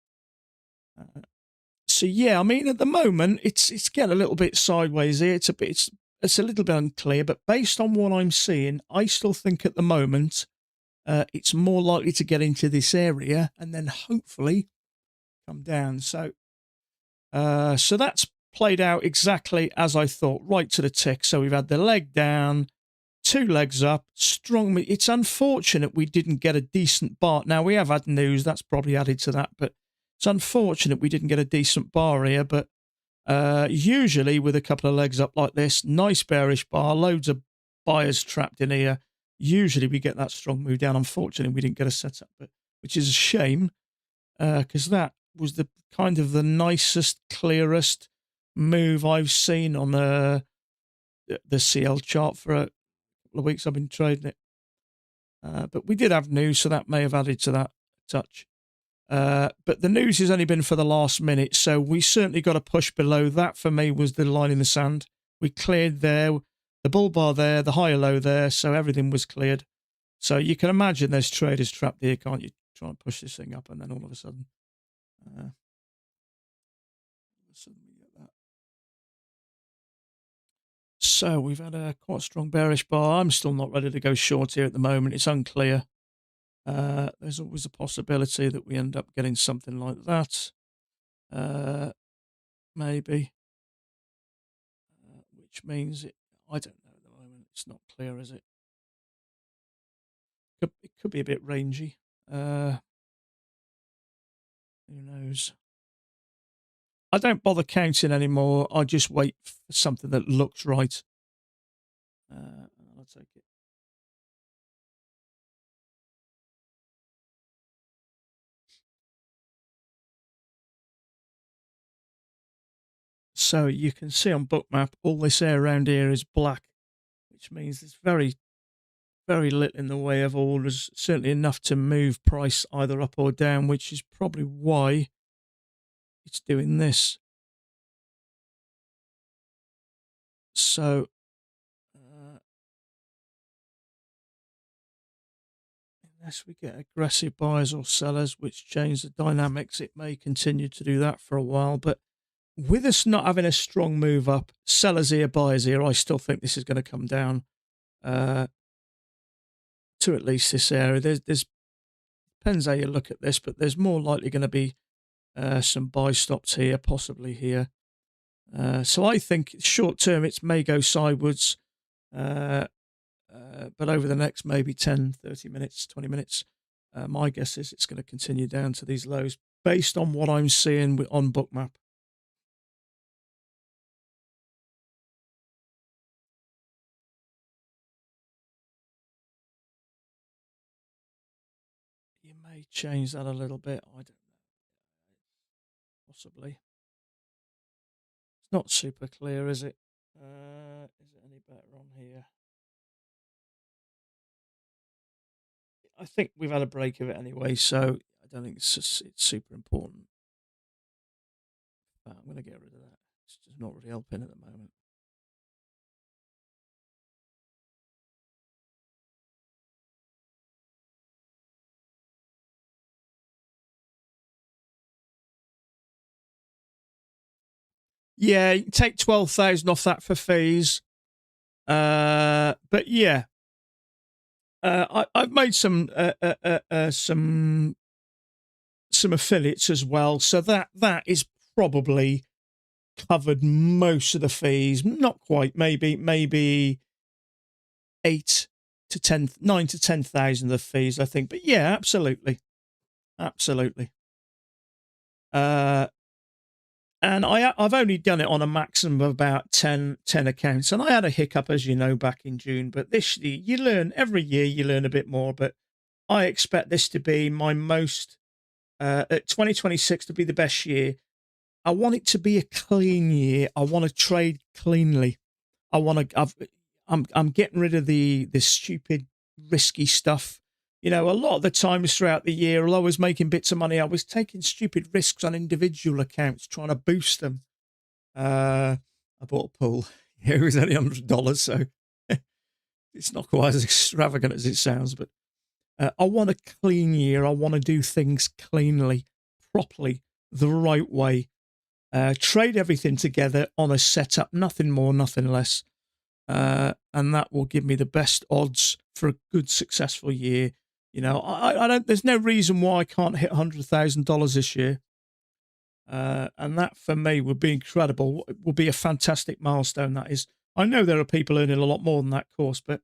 Speaker 1: So yeah, I mean, at the moment, it's getting a little bit sideways here. It's a little bit unclear, but based on what I'm seeing, I still think at the moment it's more likely to get into this area and then hopefully come down. So that's played out exactly as I thought, right to the tick. So we've had the leg down, 2 legs up, strong. It's unfortunate we didn't get a decent bar. Now we have had news that's probably added to that, but it's unfortunate we didn't get a decent bar here. But usually with a couple of legs up like this, nice bearish bar, loads of buyers trapped in here. Usually we get that strong move down. Unfortunately, we didn't get a setup, but which is a shame because that was the kind of the nicest, clearest move I've seen on the CL chart for a couple of weeks I've been trading it. But we did have news, so that may have added to that touch. But the news has only been for the last minute, so we certainly got a push below. That for me was the line in the sand. We cleared there, the bull bar there, the higher low there, so everything was cleared. So you can imagine there's traders trapped here, can't you? Try and push this thing up, and then all of a sudden we get that. So we've had a quite strong bearish bar. I'm still not ready to go short here at the moment. It's unclear. There's always a possibility that we end up getting something like that. Maybe. Which means I don't know at the moment. It's not clear, is it? It could be a bit rangy. Who knows? I don't bother counting anymore. I just wait for something that looks right. I'll take it. So you can see on Bookmap, all this area around here is black, which means there's very, very little in the way of orders, certainly enough to move price either up or down, which is probably why it's doing this. So unless we get aggressive buyers or sellers, which change the dynamics, it may continue to do that for a while. But with us not having a strong move up, sellers here, buyers here, I still think this is going to come down to at least this area. There's depends how you look at this, but there's more likely going to be some buy stops here, possibly here. So I think short term it may go sideways, but over the next maybe 10, 30 minutes, 20 minutes, my guess is it's going to continue down to these lows based on what I'm seeing on Bookmap. You may change that a little bit. I don't know. Possibly. It's not super clear, is it? Is it any better on here? I think we've had a break of it anyway, so I don't think it's super important. But I'm going to get rid of that. It's just not really helping at the moment. Yeah, you can take 12,000 off that for fees. But yeah, I've made some affiliates as well, so that is probably covered most of the fees. Not quite, maybe 8 to 10, 9 to 10,000 of the fees, I think. But yeah, absolutely. And I've only done it on a maximum of about 10 accounts. And I had a hiccup, as you know, back in June. But this year, you learn every year, you learn a bit more. But I expect this to be my most, 2026 to be the best year. I want it to be a clean year. I want to trade cleanly. I'm getting rid of the stupid, risky stuff. You know, a lot of the times throughout the year, although I was making bits of money, I was taking stupid risks on individual accounts, trying to boost them. I bought a pool. It was only $100, so it's not quite as extravagant as it sounds. But I want a clean year. I want to do things cleanly, properly, the right way. trade everything together on a setup, nothing more, nothing less. And that will give me the best odds for a good, successful year. You know, I don't, there's no reason why I can't hit $100,000 this year. And that for me would be incredible. It will be a fantastic milestone. That is, I know there are people earning a lot more than that course, but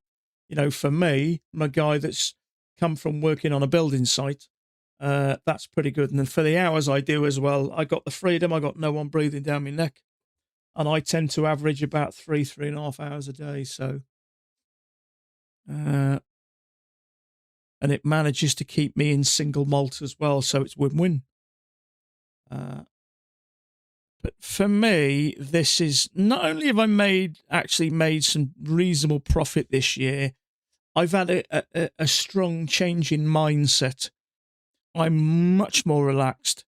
Speaker 1: you know, for me, I'm a guy that's come from working on a building site. That's pretty good. And then for the hours I do as well, I got the freedom. I got no one breathing down my neck, and I tend to average about 3.5 hours a day. So, and it manages to keep me in single malt as well. So it's win-win. But for me, this is not only have I actually made some reasonable profit this year, I've had a strong change in mindset. I'm much more relaxed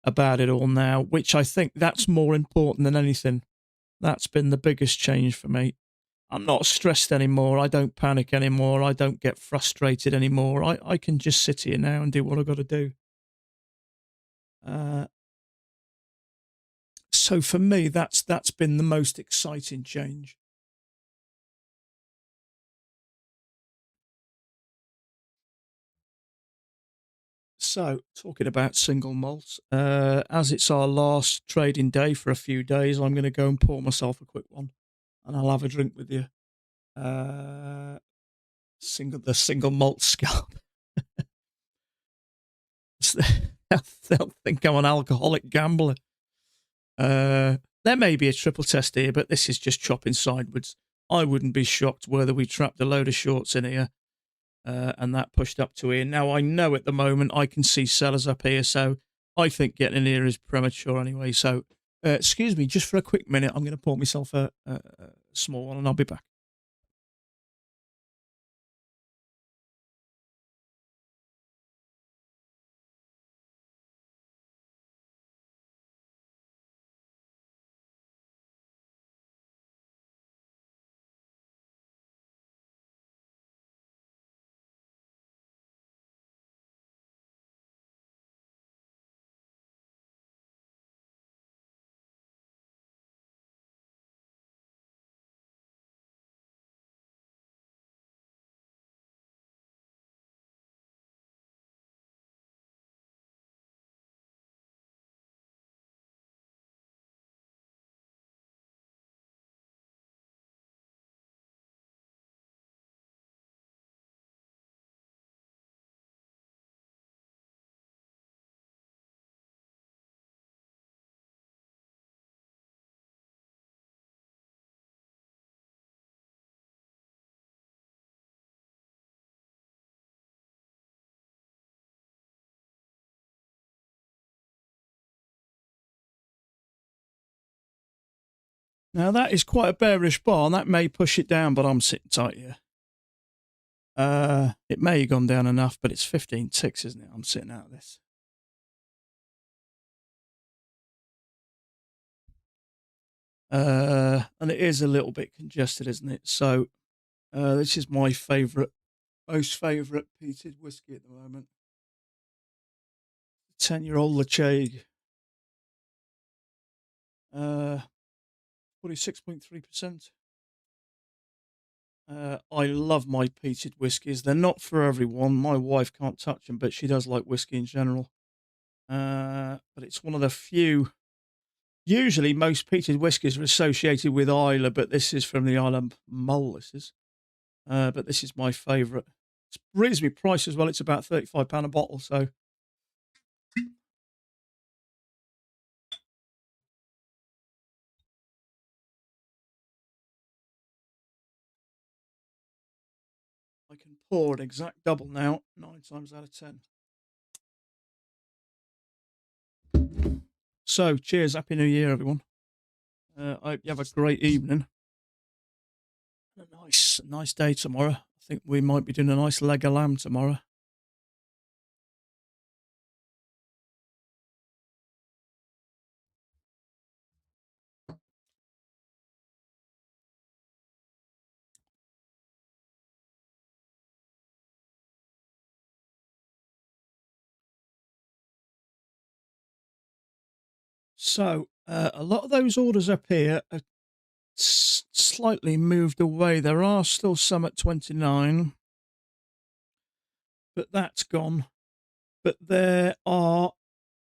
Speaker 1: about it all now, which I think that's more important than anything. That's been the biggest change for me. I'm not stressed anymore. I don't panic anymore. I don't get frustrated anymore. I can just sit here now and do what I've got to do. So for me, that's been the most exciting change. So, talking about single malts, as it's our last trading day for a few days, I'm going to go and pour myself a quick one, and I'll have a drink with you. The single malt scalp. They'll think I'm an alcoholic gambler. There may be a triple test here, but this is just chopping sideways. I wouldn't be shocked whether we trapped a load of shorts in here. And that pushed up to here. Now, I know at the moment I can see sellers up here, so I think getting in here is premature anyway. So, excuse me, just for a quick minute, I'm going to pour myself a small one and I'll be back. Now, that is quite a bearish bar, and that may push it down, but I'm sitting tight here. It may have gone down enough, but it's 15 ticks, isn't it? I'm sitting out of this. And it is a little bit congested, isn't it? So, this is my most favourite peated whiskey at the moment. 10-year-old Lacheg. 46.3%. I love my peated whiskies. They're not for everyone. My wife can't touch them, but she does like whiskey in general. But it's one of the few. Usually, most peated whiskies are associated with Islay, but this is from the Islay Mull. This is, but this is my favourite. It's reasonably priced as well. It's about £35 a bottle. So, I can pour an exact double now, 9 times out of 10. So, cheers. Happy New Year, everyone. I hope you have a great evening. A nice day tomorrow. I think we might be doing a nice leg of lamb tomorrow. So, A lot of those orders up here are slightly moved away. There are still some at 29, but that's gone. But there are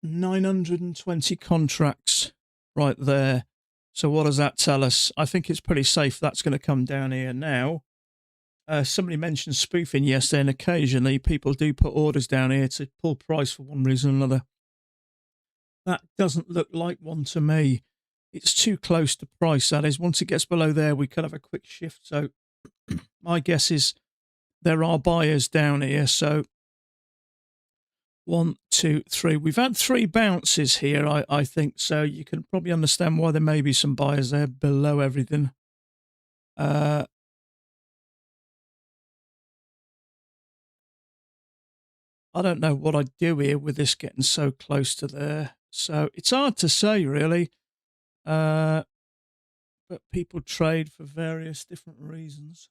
Speaker 1: 920 contracts right there. So what does that tell us? I think it's pretty safe that's going to come down here now. Somebody mentioned spoofing yesterday, and occasionally people do put orders down here to pull price for one reason or another. That doesn't look like one to me. It's too close to price, that is. Once it gets below there, we could have a quick shift. So my guess is there are buyers down here. So 1, 2, 3. We've had 3 bounces here, I think. So you can probably understand why there may be some buyers there below everything. I don't know what I'd do here with this getting so close to there. So it's hard to say, really. But people trade for various different reasons.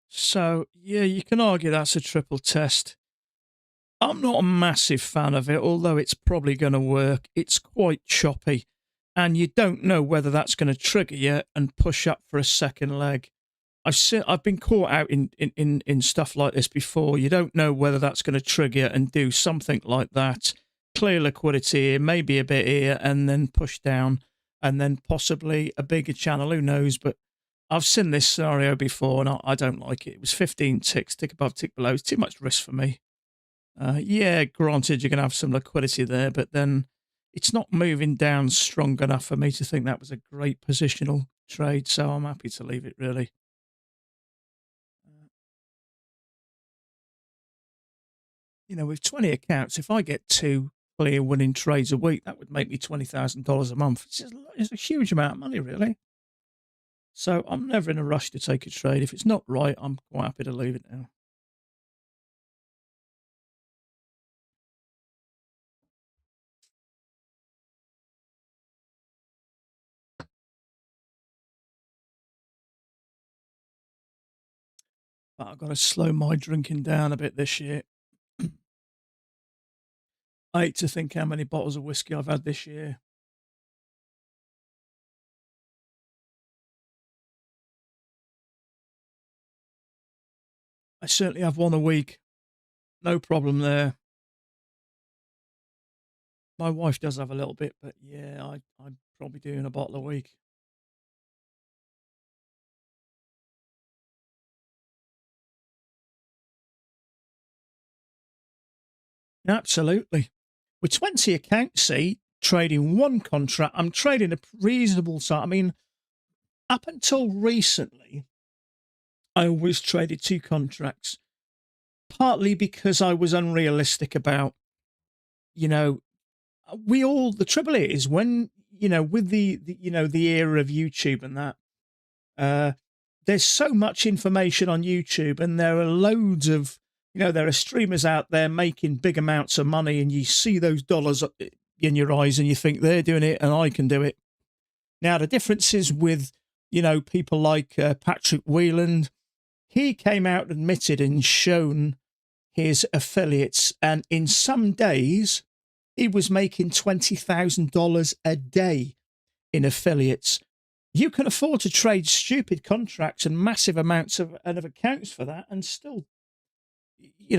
Speaker 1: So, yeah, you can argue that's a triple test. I'm not a massive fan of it, although it's probably going to work. It's quite choppy, and you don't know whether that's going to trigger you and push up for a second leg. I've been caught out in stuff like this before. You don't know whether that's going to trigger and do something like that. Clear liquidity here, maybe a bit here, and then push down, and then possibly a bigger channel. Who knows? But I've seen this scenario before, and I don't like it. It was 15 ticks, tick above, tick below. It's too much risk for me. Yeah, granted, you're going to have some liquidity there, but then it's not moving down strong enough for me to think that was a great positional trade. So I'm happy to leave it, really. You know, with 20 accounts, if I get 2 clear winning trades a week, that would make me $20,000 a month. It's a huge amount of money, really. So I'm never in a rush to take a trade. If it's not right, I'm quite happy to leave it now. But I've got to slow my drinking down a bit this year. I hate to think how many bottles of whiskey I've had this year. I certainly have one a week. No problem there. My wife does have a little bit, but yeah, I'm probably doing a bottle a week. Absolutely. With 20 accounts, see, trading one contract, I'm trading a reasonable size. I mean, up until recently, I always traded 2 contracts, partly because I was unrealistic about, you know, the trouble is when, with the era of YouTube and that, there's so much information on YouTube, and there are loads of, there are streamers out there making big amounts of money, and you see those dollars in your eyes and you think they're doing it and I can do it. Now, the difference is with, people like Patrick Wheeland. He came out, admitted, and shown his affiliates, and in some days, he was making $20,000 a day in affiliates. You can afford to trade stupid contracts and massive amounts of accounts for that, and still,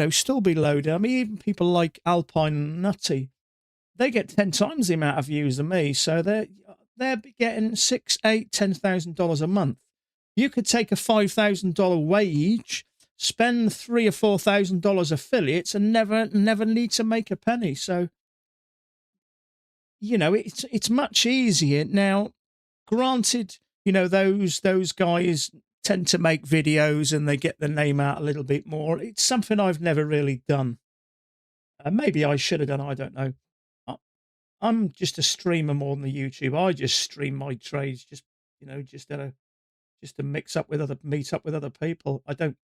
Speaker 1: still be loaded. I mean, even people like Alpine Nutty, they get 10 times the amount of views than me, so they're getting $6,000, $8,000, $10,000 a month. You could take a $5,000 wage, spend $3,000 or $4,000 affiliates, and never need to make a penny. So, it's much easier now. Granted, those guys tend to make videos and they get the name out a little bit more. It's something I've never really done. Maybe I should have done. I don't know. I'm just a streamer more than a YouTuber. I just stream my trades, just to meet up with other people. I don't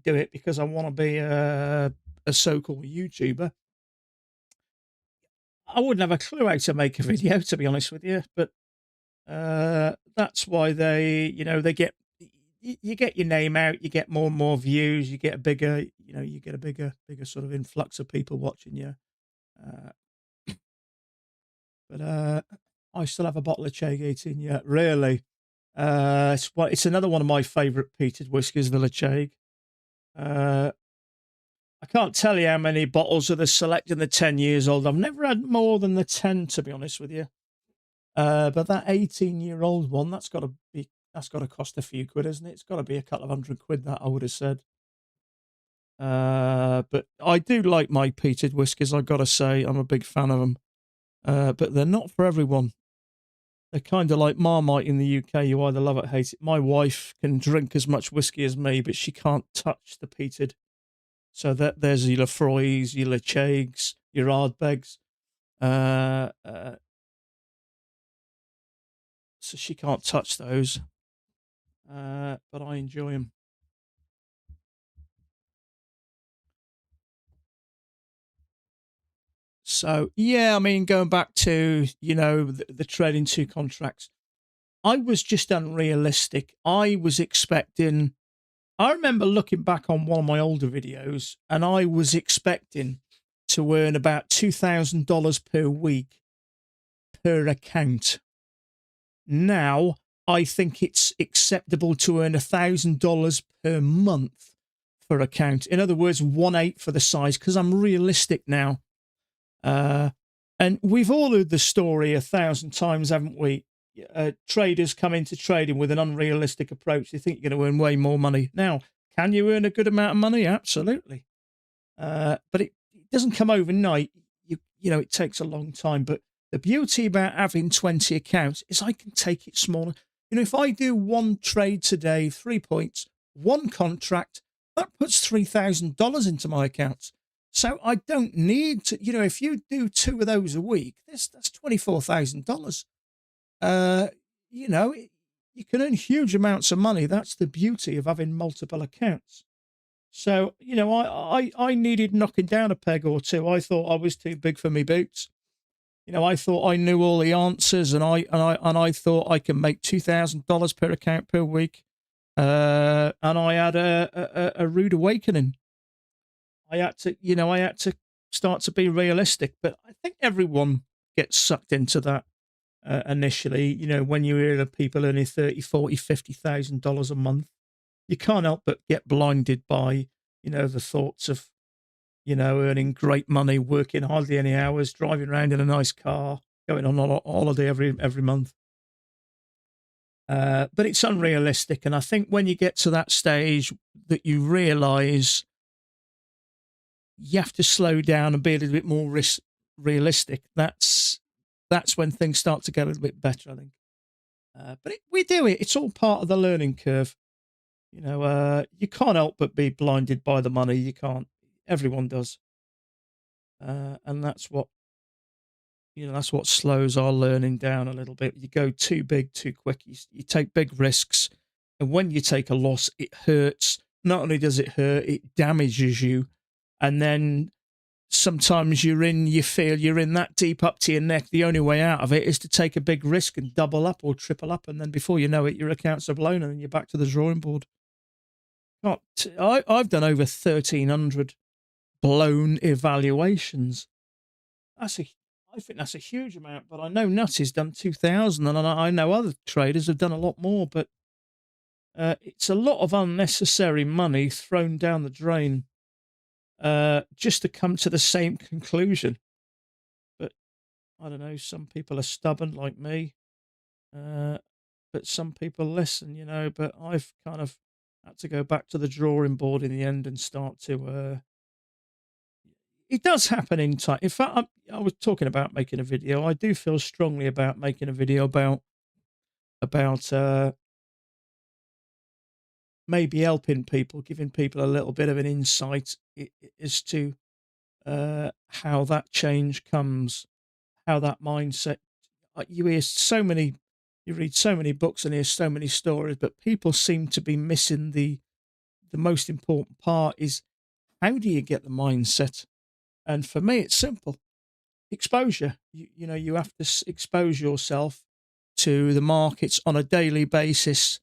Speaker 1: do it because I want to be a so-called YouTuber. I wouldn't have a clue how to make a video, to be honest with you, but that's why they get, you get your name out, you get more and more views, you get a bigger, you get a bigger sort of influx of people watching you. Uh, but I still have a bottle of Chag in yet. Really, it's another one of my favourite peated whiskies, the Lechag. I can't tell you how many bottles of the Select in the 10 years old. I've never had more than the 10, to be honest with you. But that 18-year-old one, that's got to cost a few quid, isn't it? It's got to be a couple of £100, that I would have said. But I do like my peated whiskies. I've got to say, I'm a big fan of them. But they're not for everyone. They're kind of like Marmite in the UK. You either love it or hate it. My wife can drink as much whiskey as me, but she can't touch the peated. So there's your Lefroy's, your Lechags, your Ardbegs. So she can't touch those. But I enjoy them. So, yeah, I mean, going back to, the trading two contracts, I was just unrealistic. I remember looking back on one of my older videos, and I was expecting to earn about $2,000 per week per account. Now, I think it's acceptable to earn $1,000 per month per account. In other words, 1/8 for the size, because I'm realistic now. And we've all heard the story 1,000 times, haven't we? Traders come into trading with an unrealistic approach. They think you're going to earn way more money. Now, can you earn a good amount of money? Absolutely. But it doesn't come overnight. It takes a long time. But the beauty about having 20 accounts is I can take it smaller. If I do one trade today, 3 points, one contract, that puts $3,000 into my accounts. So I don't need to, if you do 2 of those a week, that's $24,000. You can earn huge amounts of money. That's the beauty of having multiple accounts. So, I needed knocking down a peg or two. I thought I was too big for me boots. I thought I knew all the answers, and I thought I could make $2,000 per account per week. And I had a rude awakening. I had to start to be realistic, but I think everyone gets sucked into that initially. When you hear of people earning $30,000, $40,000, $50,000 a month, you can't help but get blinded by, the thoughts of, earning great money, working hardly any hours, driving around in a nice car, going on a holiday every month. But it's unrealistic. And I think when you get to that stage that you realize you have to slow down and be a little bit more realistic, that's when things start to get a little bit better, I think. But we do it. It's all part of the learning curve. You can't help but be blinded by the money. You can't. Everyone does. And that's what slows our learning down a little bit. You go too big too quick. You take big risks. And when you take a loss, it hurts. Not only does it hurt, it damages you. And then sometimes you feel you're in that deep up to your neck. The only way out of it is to take a big risk and double up or triple up. And then before you know it, your accounts are blown and you're back to the drawing board. I've done over 1,300 blown evaluations. I think that's a huge amount, but I know Nutty's done 2,000, and I know other traders have done a lot more, but it's a lot of unnecessary money thrown down the drain just to come to the same conclusion. But I don't know, some people are stubborn like me, but some people listen, but I've kind of had to go back to the drawing board in the end and start to it does happen in time. In fact, I was talking about making a video. I do feel strongly about making a video about maybe helping people, giving people a little bit of an insight as to how that change comes, how that mindset. You read so many books and hear so many stories, but people seem to be missing the most important part is how do you get the mindset? And for me, it's simple. Exposure. You have to expose yourself to the markets on a daily basis.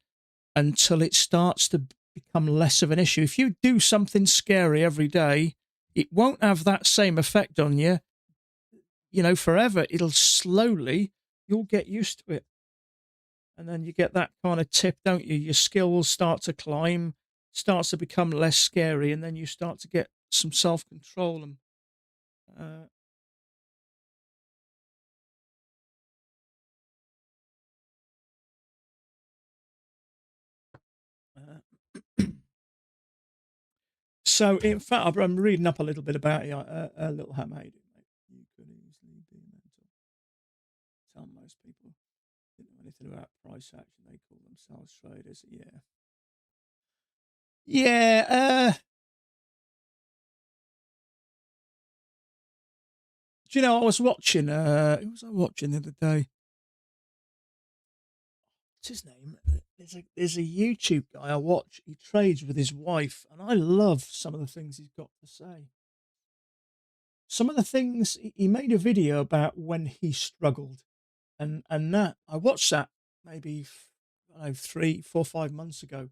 Speaker 1: until it starts to become less of an issue. If you do something scary every day, it won't have that same effect on you, forever. It'll slowly, you'll get used to it. And then you get that kind of tip, don't you? Your skill will start to climb, starts to become less scary, and then you start to get some self control. And uh, uh, so, in fact, I'm reading up a little bit about it. A little how made it. You could easily be mental. Tell most people didn't know anything about price action. They call themselves traders. Yeah. Yeah. Do you know, I was watching, who was I watching the other day? What's his name? There's a YouTube guy I watch. He trades with his wife, and I love some of the things he's got to say. Some of the things he made a video about when he struggled, and that I watched that maybe I don't know 3, 4, 5 months ago,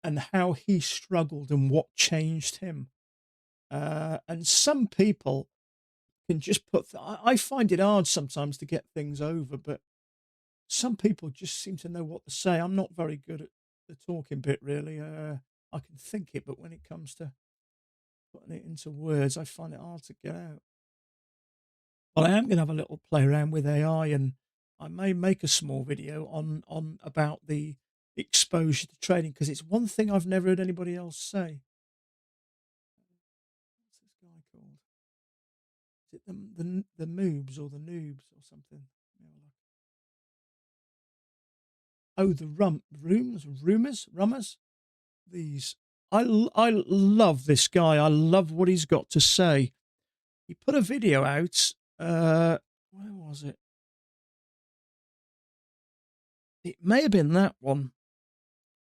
Speaker 1: and how he struggled and what changed him. And some people can just put. I find it hard sometimes to get things over, but some people just seem to know what to say. I'm not very good at the talking bit, really. I can think it, but when it comes to putting it into words, I find it hard to get out. Well, I am going to have a little play around with AI, and I may make a small video on about the exposure to trading, because it's one thing I've never heard anybody else say. What's this guy called? Is it the moobs or the noobs or something? Oh, the rummers. These. I love this guy. I love what he's got to say. He put a video out. Where was it? It may have been that one,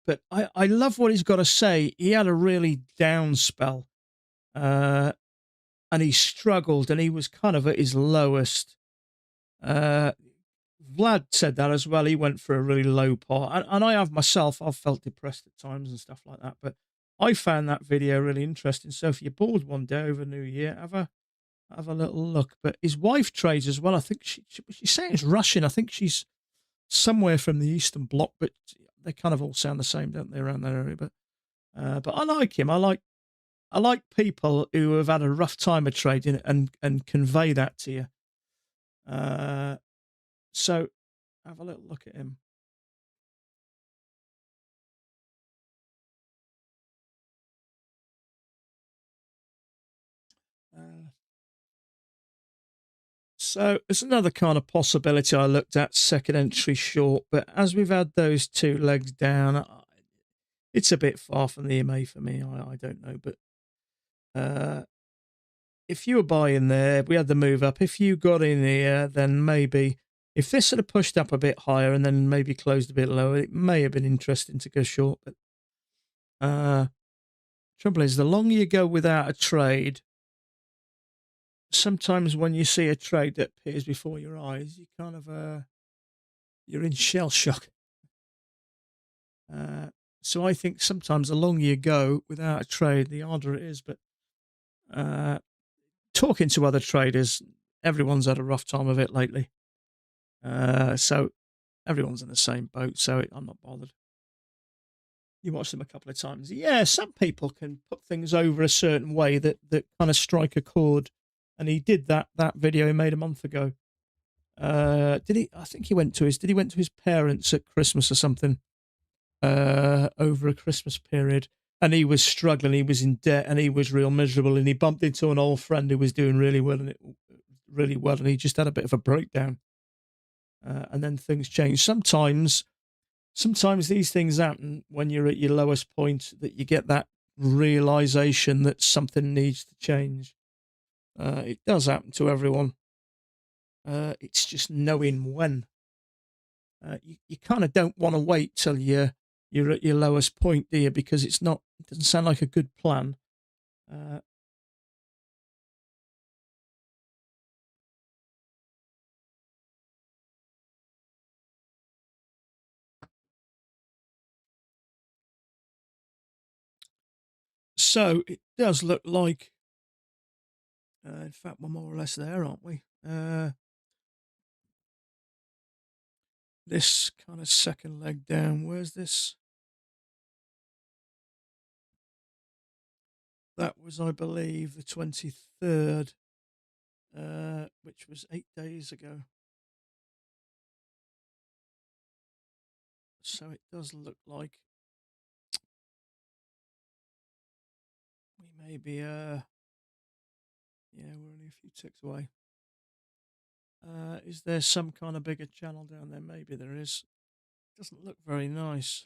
Speaker 1: but I love what he's got to say. He had a really down spell, and he struggled, and he was kind of at his lowest. Vlad said that as well. He went for a really low part, and I have myself. I've felt depressed at times and stuff like that. But I found that video really interesting. So if you're bored one day over New Year, have a little look. But his wife trades as well. I think she's saying it's Russian. I think she's somewhere from the Eastern Bloc, but they kind of all sound the same, don't they, around that area? But I like him. I like people who have had a rough time of trading and convey that to you. So have a little look at him. So it's another kind of possibility I looked at, second entry short, but as we've had those two legs down, it's a bit far from the EMA for me. I don't know, but uh, if you were buying there, we had the move up. If you got in here, then maybe if this had pushed up a bit higher and then maybe closed a bit lower, it may have been interesting to go short. But trouble is, the longer you go without a trade, sometimes when you see a trade that appears before your eyes, you kind of you're in shell shock. So I think sometimes the longer you go without a trade, the harder it is. But talking to other traders, everyone's had a rough time of it lately. So everyone's in the same boat. So I'm not bothered. You watch them a couple of times. Yeah, some people can put things over a certain way that kind of strike a chord. And he did that video he made a month ago. Did he? I think he went to his. Did he went to his parents at Christmas or something? Over a Christmas period, and he was struggling. He was in debt, and he was real miserable. And he bumped into an old friend who was doing really well, and he just had a bit of a breakdown. And then things change. Sometimes these things happen when you're at your lowest point. That you get that realization that something needs to change. It does happen to everyone. It's just knowing when. You kind of don't want to wait till you're at your lowest point, do you? Because it doesn't sound like a good plan. Uh, So it does look like, in fact, we're more or less there, aren't we? This kind of second leg down. Where's this? That was, I believe, the 23rd, which was 8 days ago. So it does look like we may be, yeah, we're only a few ticks away. Is there some kind of bigger channel down there? Maybe there is. Doesn't look very nice.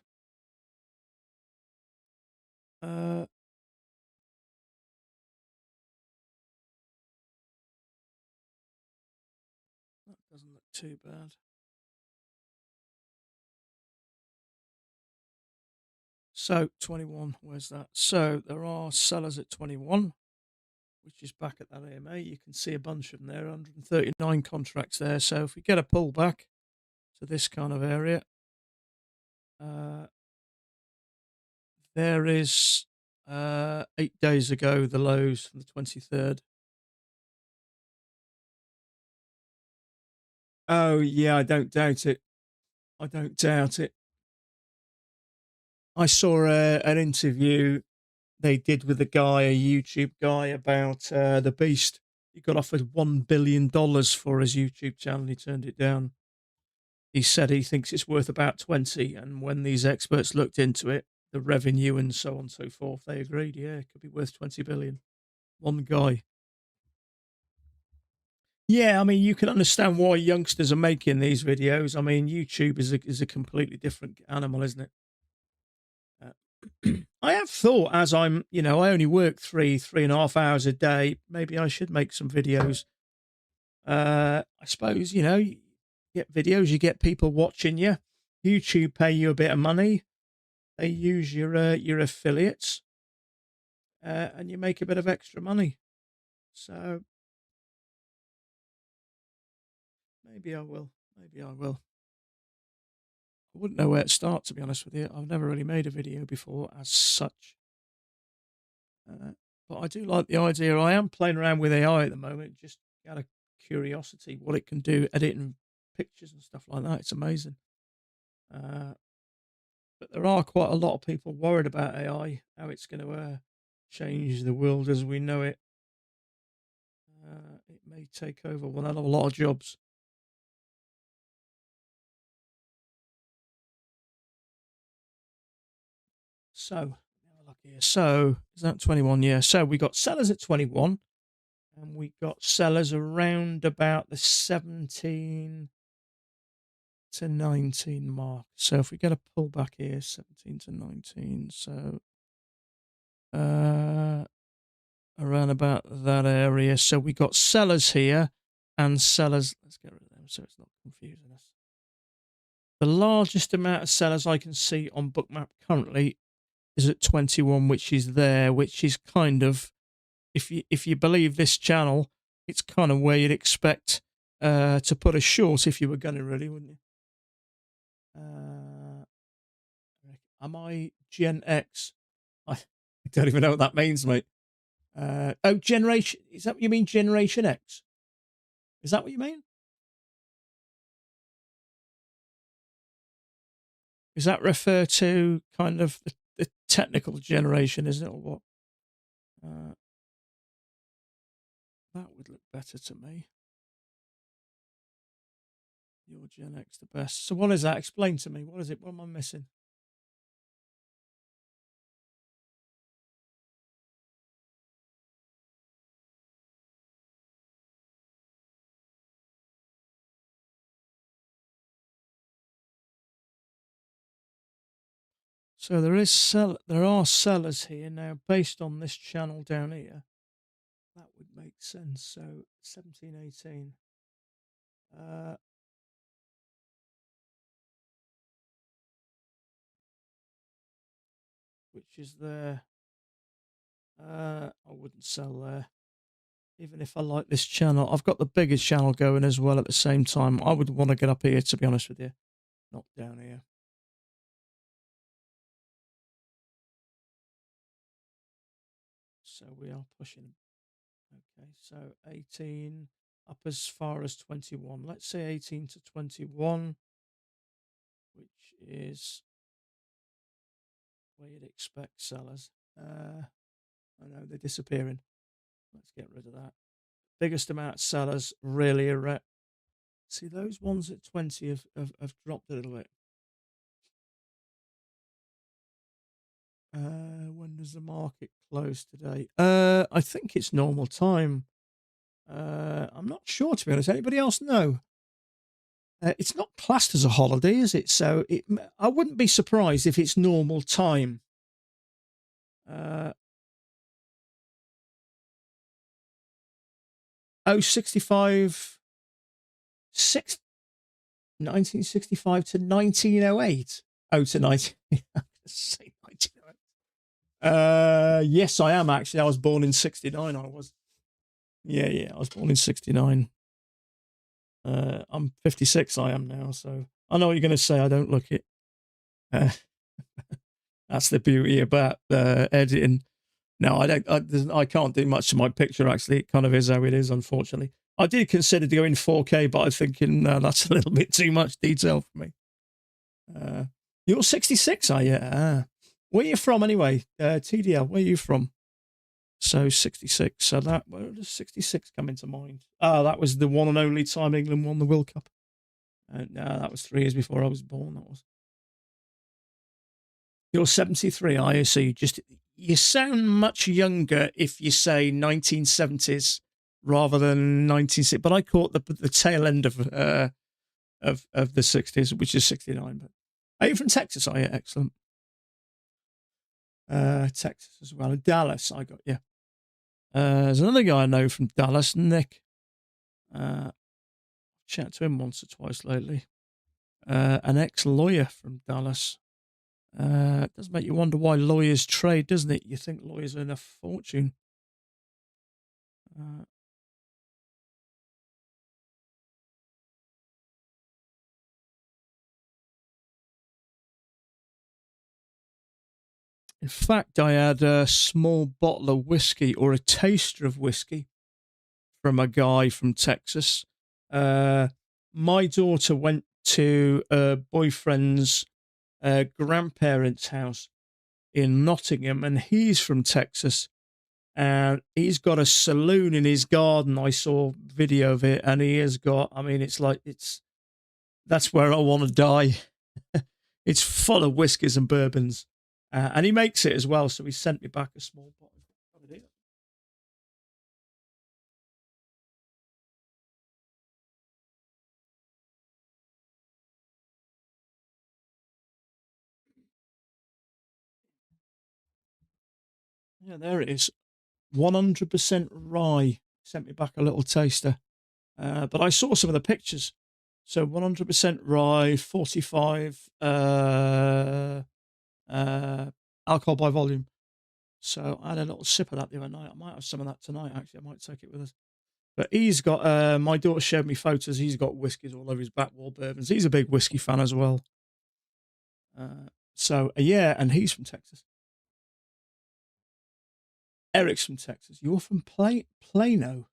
Speaker 1: That doesn't look too bad. So 21, where's that? So there are sellers at 21, which is back at that AMA. You can see a bunch of them there, 139 contracts there. So if we get a pullback to this kind of area, there is 8 days ago the lows from the 23rd. Oh yeah, I don't doubt it. I don't doubt it. I saw an interview they did with a guy, a YouTube guy, about the Beast. He got offered $1 billion for his YouTube channel. He turned it down. He said he thinks it's worth about 20. And when these experts looked into it, the revenue and so on and so forth, they agreed, yeah, it could be worth 20 billion. One guy. Yeah, I mean, you can understand why youngsters are making these videos. I mean, YouTube is a completely different animal, isn't it? I have thought, as I only work 3.5 hours a day. Maybe I should make some videos. I suppose, you get videos, you get people watching you. YouTube pay you a bit of money. They use your affiliates, and you make a bit of extra money. So maybe I will. Maybe I will. I wouldn't know where to start, to be honest with you. I've never really made a video before as such. But I do like the idea. I am playing around with AI at the moment, just out of curiosity, what it can do, editing pictures and stuff like that. It's amazing. But there are quite a lot of people worried about AI, how it's going to change the world as we know it. It may take over one hell of a lot of jobs. So, have a look here. So, is that 21? Yeah. So, we got sellers at 21, and we got sellers around about the 17 to 19 mark. So, if we get a pullback here, 17 to 19. So, around about that area. So, we got sellers here and sellers. Let's get rid of them so it's not confusing us. The largest amount of sellers I can see on Bookmap currently is at 21, which is there, which is kind of, if you believe this channel, it's kind of where you'd expect to put a short if you were going to, really, wouldn't you? Am I Gen X? I don't even know what that means, mate. Generation, is that what you mean, Generation X? Is that what you mean? Does that refer to kind of the technical generation, isn't it, or what? That would look better to me. Your Gen X the best. So what is that? Explain to me. What is it? What am I missing? So there are sellers here now based on this channel down here. That would make sense. So 17, 18. Which is there. I wouldn't sell there. Even if I like this channel, I've got the biggest channel going as well at the same time. I would want to get up here, to be honest with you, not down here. So we are pushing. Okay, so 18 up as far as 21. Let's say 18 to 21, which is where you'd expect sellers. I know they're disappearing. Let's get rid of that. Biggest amount of sellers really are. See, those ones at 20 have dropped a little bit. When does the market close today? I think it's normal time. I'm not sure, to be honest. Anybody else know? It's not classed as a holiday, is it? So I wouldn't be surprised if it's normal time. Oh, 65, 1965 to 1908. Oh, to 19. Say 1908. Yes, I am actually. I was born in 69. I was. Yeah. I was born in 69. I'm 56. I am now. So I know what you're going to say. I don't look it. That's the beauty about editing. No, I don't. I can't do much to my picture. Actually, it kind of is how it is. Unfortunately, I did consider doing 4K, but I'm thinking that's a little bit too much detail for me. You're 66, are you? Where are you from anyway? TDL. Where are you from? So 66. So where does 66 come into mind? Oh, that was the one and only time England won the World Cup. No, that was 3 years before I was born. That was. You're 73, are you? So you sound much younger if you say 1970s rather than 1960s. But I caught the tail end of the 60s, which is 69. But are you from Texas? Are you? Excellent. Texas as well. Dallas, I got you. There's another guy I know from Dallas, Nick. Chatted to him once or twice lately. An ex-lawyer from Dallas. It does make you wonder why lawyers trade, doesn't it? You think lawyers earn a fortune. In fact, I had a small bottle of whiskey or a taster of whiskey from a guy from Texas. My daughter went to a boyfriend's grandparents' house in Nottingham, and he's from Texas. And he's got a saloon in his garden. I saw video of it, and he has got. I mean, that's where I want to die. It's full of whiskies and bourbons, and he makes it as well. So he sent me back a small bottle. Yeah, there it is. 100% rye. Sent me back a little taster. But I saw some of the pictures. So 100% rye, 45 alcohol by volume. So I had a little sip of that the other night. I might have some of that tonight, actually. I might take it with us. But he's got, my daughter showed me photos. He's got whiskies all over his back wall, bourbons. He's a big whiskey fan as well. Yeah, and he's from Texas. Eric's from Texas. You're from Plano.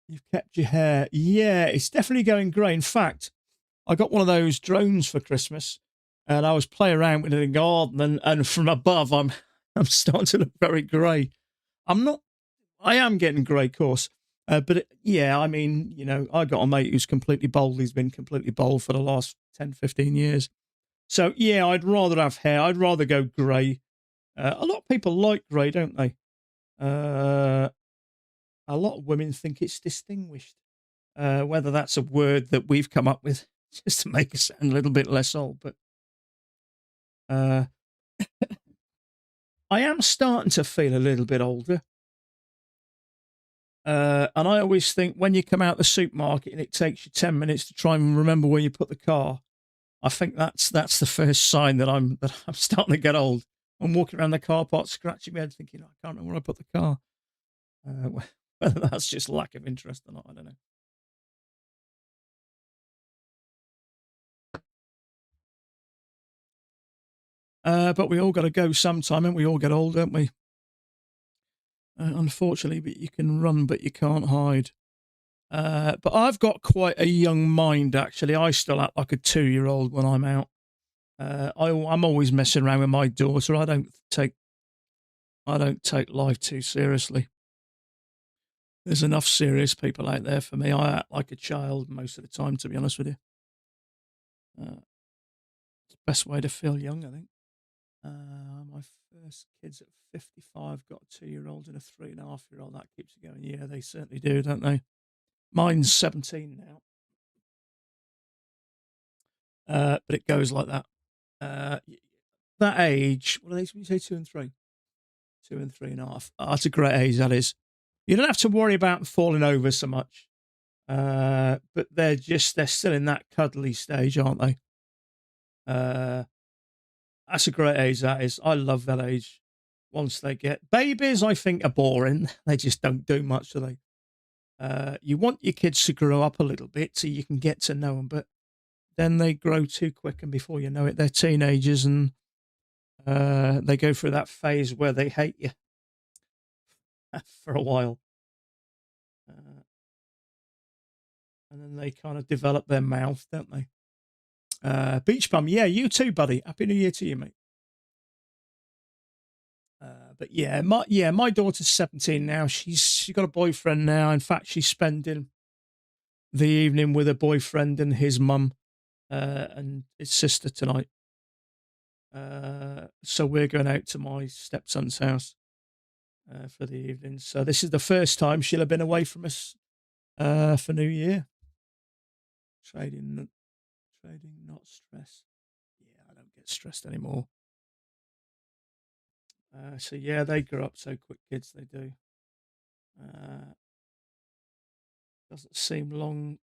Speaker 1: You've kept your hair. Yeah, it's definitely going grey. In fact, I got one of those drones for Christmas, and I was playing around with it in the garden, and from above, I'm starting to look very grey. I am getting grey, of course. Yeah, I mean, I got a mate who's completely bald. He's been completely bald for the last 10, 15 years. So, yeah, I'd rather have hair. I'd rather go grey. A lot of people like grey, don't they? A lot of women think it's distinguished. Whether that's a word that we've come up with just to make us sound a little bit less old, but I am starting to feel a little bit older. And I always think when you come out the supermarket and it takes you 10 minutes to try and remember where you put the car, I think that's the first sign that I'm starting to get old. I'm walking around the car park scratching my head thinking, I can't remember where I put the car. Whether that's just lack of interest or not, I don't know. But we all got to go sometime, and we all get old, don't we? Unfortunately, but you can run, but you can't hide. But I've got quite a young mind, actually. I still act like a 2-year-old when I'm out. I'm always messing around with my daughter. I don't take life too seriously. There's enough serious people out there for me. I act like a child most of the time, to be honest with you. It's the best way to feel young, I think. My first kids at 55 got a 2-year-old and a 3.5-year-old. That keeps it going. Yeah, they certainly do, don't they? Mine's 17 now. But it goes like that. That age, what are they? You say 2 and 3? 2 and 3.5. Oh, that's a great age, that is. You don't have to worry about falling over so much. But they're still in that cuddly stage, aren't they? That's a great age, that is. I love that age. Once they get babies, I think are boring. They just don't do much, do they? You want your kids to grow up a little bit so you can get to know them, but then they grow too quick, and before you know it, they're teenagers, and they go through that phase where they hate you for a while. And then they kind of develop their mouth, don't they? Beach Bum, yeah, you too, buddy. Happy New Year to you, mate. But yeah, my daughter's 17 now. She's got a boyfriend now. In fact, she's spending the evening with her boyfriend and his mum and his sister tonight. So we're going out to my stepson's house for the evening. So this is the first time she'll have been away from us for New Year. Trading, not stress. Yeah, I don't get stressed anymore. So yeah, they grow up so quick, kids. They do. Doesn't seem long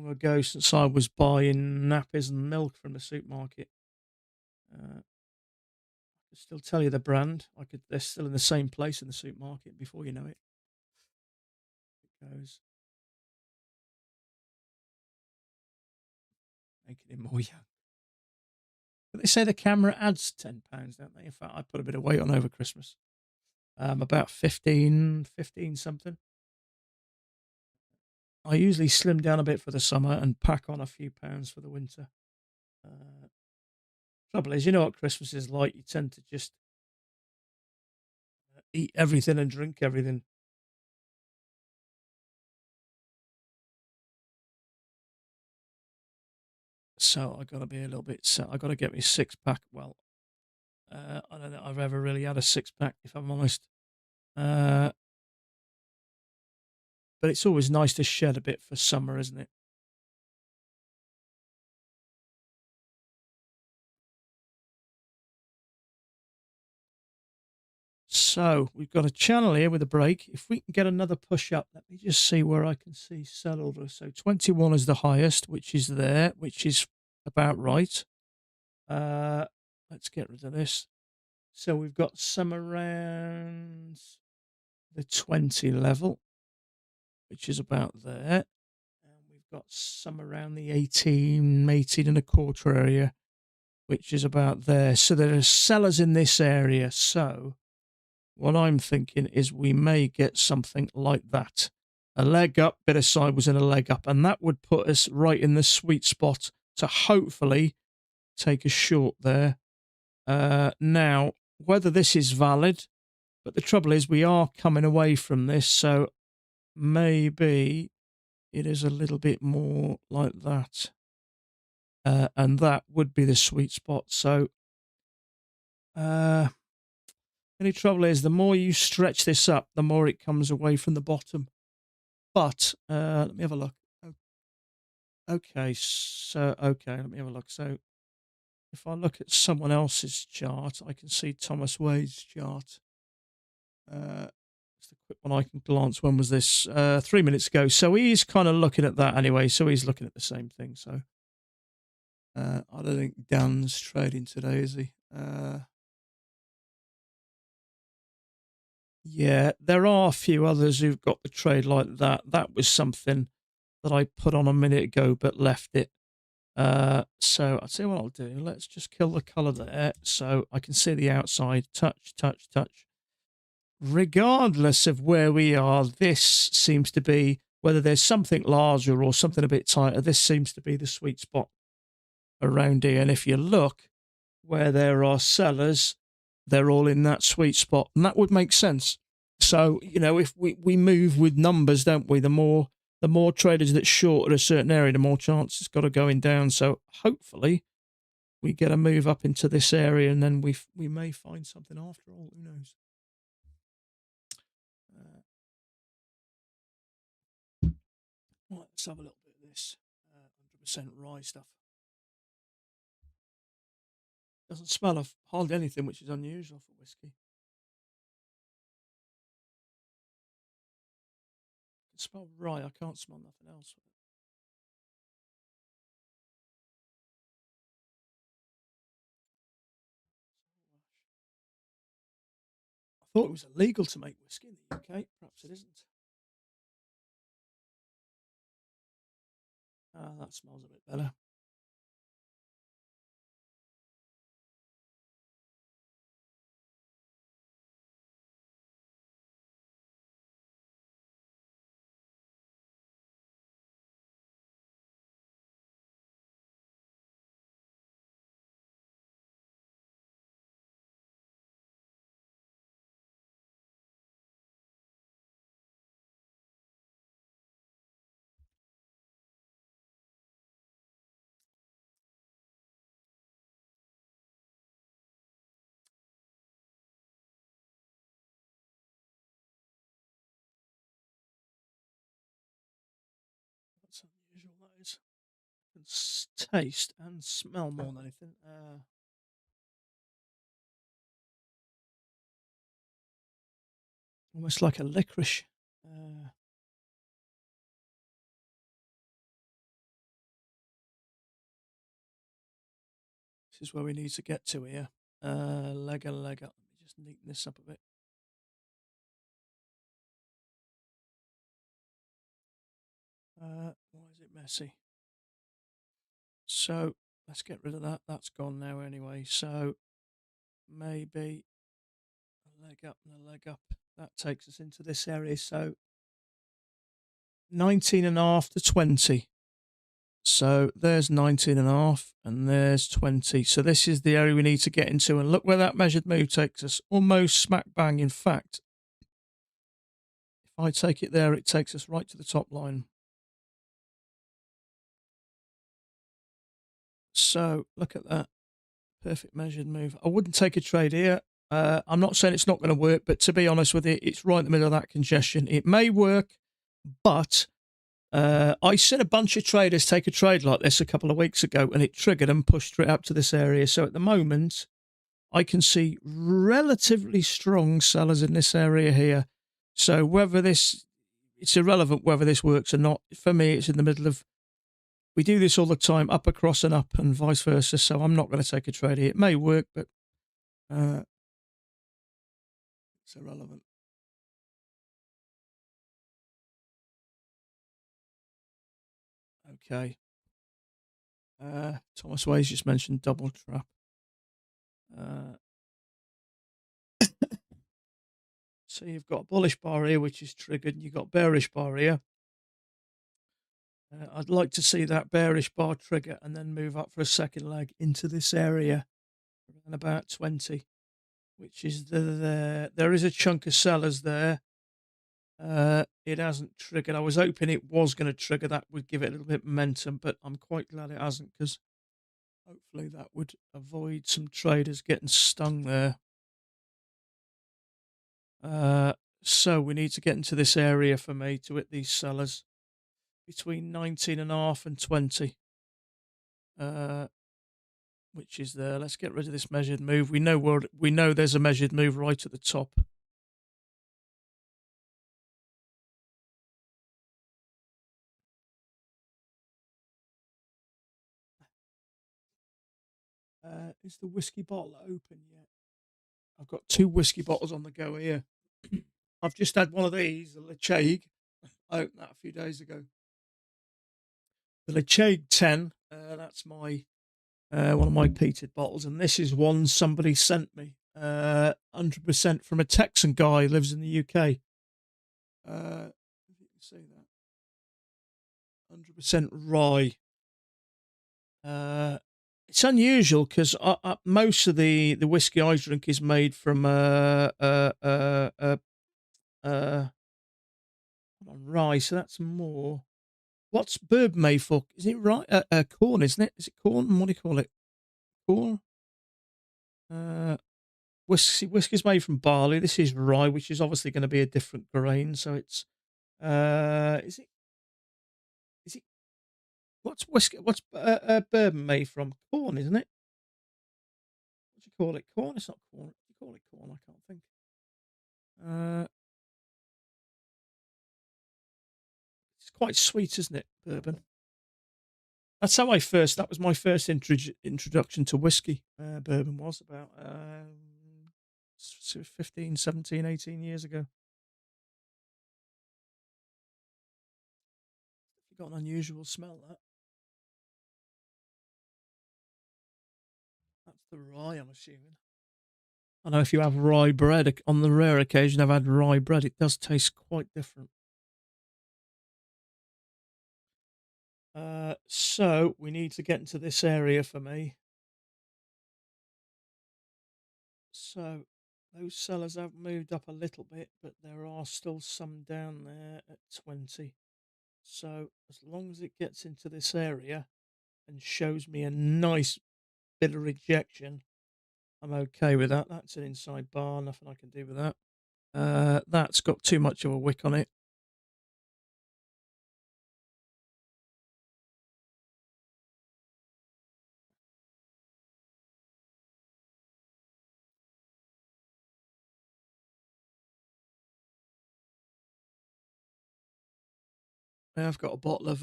Speaker 1: ago since I was buying nappies and milk from the supermarket. I could still tell you the brand. They're still in the same place in the supermarket before you know it. It goes. Making it more young. But they say the camera adds £10, don't they? In fact, I put a bit of weight on over Christmas. About 15 something. I usually slim down a bit for the summer and pack on a few pounds for the winter. Trouble is, you know what Christmas is like. You tend to just eat everything and drink everything. So I got to be a little bit. I got to get me 6-pack. Well, I don't think I've ever really had a 6-pack, if I'm honest. But it's always nice to shed a bit for summer, isn't it? So we've got a channel here with a break. If we can get another push up, let me just see where I can see sell order. So 21 is the highest, which is there, which is about right. Let's get rid of this. So we've got some around the 20 level, which is about there. And we've got some around the 18 and a quarter area, which is about there. So there are sellers in this area. So what I'm thinking is we may get something like that. A leg up, bit of sideways and a leg up. And that would put us right in the sweet spot to hopefully take a short there. Now, whether this is valid, but the trouble is we are coming away from this. So maybe it is a little bit more like that. And that would be the sweet spot. So, only trouble is the more you stretch this up, the more it comes away from the bottom. But let me have a look. Okay, let me have a look. So if I look at someone else's chart, I can see Thomas Wade's chart. Just a quick one I can glance. When was this? 3 minutes ago. So he's kind of looking at that anyway. So he's looking at the same thing. So I don't think Dan's trading today, is he? Yeah, there are a few others who've got the trade like that. That was something that I put on a minute ago, but left it. So I'll tell you what I'll do. Let's just kill the color there so I can see the outside. Touch, touch, touch. Regardless of where we are, this seems to be, whether there's something larger or something a bit tighter, this seems to be the sweet spot around here. And if you look where there are sellers, they're all in that sweet spot. And that would make sense. So, if we move with numbers, don't we? The more traders that short at a certain area, the more chance it's got of going down. So hopefully we get a move up into this area, and then we may find something after all. Who knows? Right, let's have a little bit of this 100% rye stuff. Doesn't smell of hardly anything, which is unusual for whiskey. I can smell rye. I can't smell nothing else. I thought it was illegal to make whiskey in the UK. Perhaps it isn't. That smells a bit better. That's unusual, that is. I can taste and smell more than anything. Almost like a licorice. This is where we need to get to here. Leg up. Let me just neaten this up a bit. Why is it messy? So let's get rid of that. That's gone now anyway. So maybe a leg up and a leg up. That takes us into this area. So 19.5 to 20. So there's 19.5 and there's 20. So this is the area we need to get into. And look where that measured move takes us. Almost smack bang. In fact, if I take it there, it takes us right to the top line. So look at that. Perfect measured move. I wouldn't take a trade here. I'm not saying it's not going to work, but to be honest with you, it's right in the middle of that congestion. It may work, but I seen a bunch of traders take a trade like this a couple of weeks ago, and it triggered and pushed it up to this area. So at the moment, I can see relatively strong sellers in this area here. So it's irrelevant whether this works or not. For me, it's in the middle of, we do this all the time, up, across, and up, and vice versa. So I'm not going to take a trade here. It may work, but it's irrelevant. Okay. Thomas Ways just mentioned double trap. So you've got a bullish bar here, which is triggered, and you've got bearish bar here. I'd like to see that bearish bar trigger and then move up for a second leg into this area around about 20, which is there is a chunk of sellers there. It hasn't triggered. I was hoping it was going to trigger. That would give it a little bit of momentum, but I'm quite glad it hasn't, because hopefully that would avoid some traders getting stung there. So we need to get into this area for me to hit these sellers between 19.5 and 20, which is there. Let's get rid of this measured move. We know there's a measured move right at the top. Is the whiskey bottle open yet? I've got 2 whiskey bottles on the go here. I've just had one of these, the Lechaig. I opened that a few days ago. The Lechaig 10 That's my one of my peated bottles, and this is one somebody sent me. 100% from a Texan guy who lives in the UK. If you can see that, 100% rye. It's unusual because most of the whiskey I drink is made from rye, so that's more. What's bourbon made for? Is it rye? Corn, isn't it? Is it corn? What do you call it? Corn. Uh, whiskey's made from barley. This is rye, which is obviously going to be a different grain. So it's is it is it what's whiskey? What's bourbon made from? Corn, isn't it? What do you call it? Corn? It's not corn. What do you call it? Corn? I can't think. Uh, it's quite sweet, isn't it? Bourbon. That's how I first. That was my first introduction to whiskey. Bourbon was about 15, 17, 18 years ago. You got an unusual smell. That's the rye, I'm assuming. I know if you have rye bread, on the rare occasion I've had rye bread, it does taste quite different. So we need to get into this area for me. So those sellers have moved up a little bit, but there are still some down there at 20. So as long as it gets into this area and shows me a nice bit of rejection, I'm okay with that. That's an inside bar, nothing I can do with that. That's got too much of a wick on it. I've got a bottle of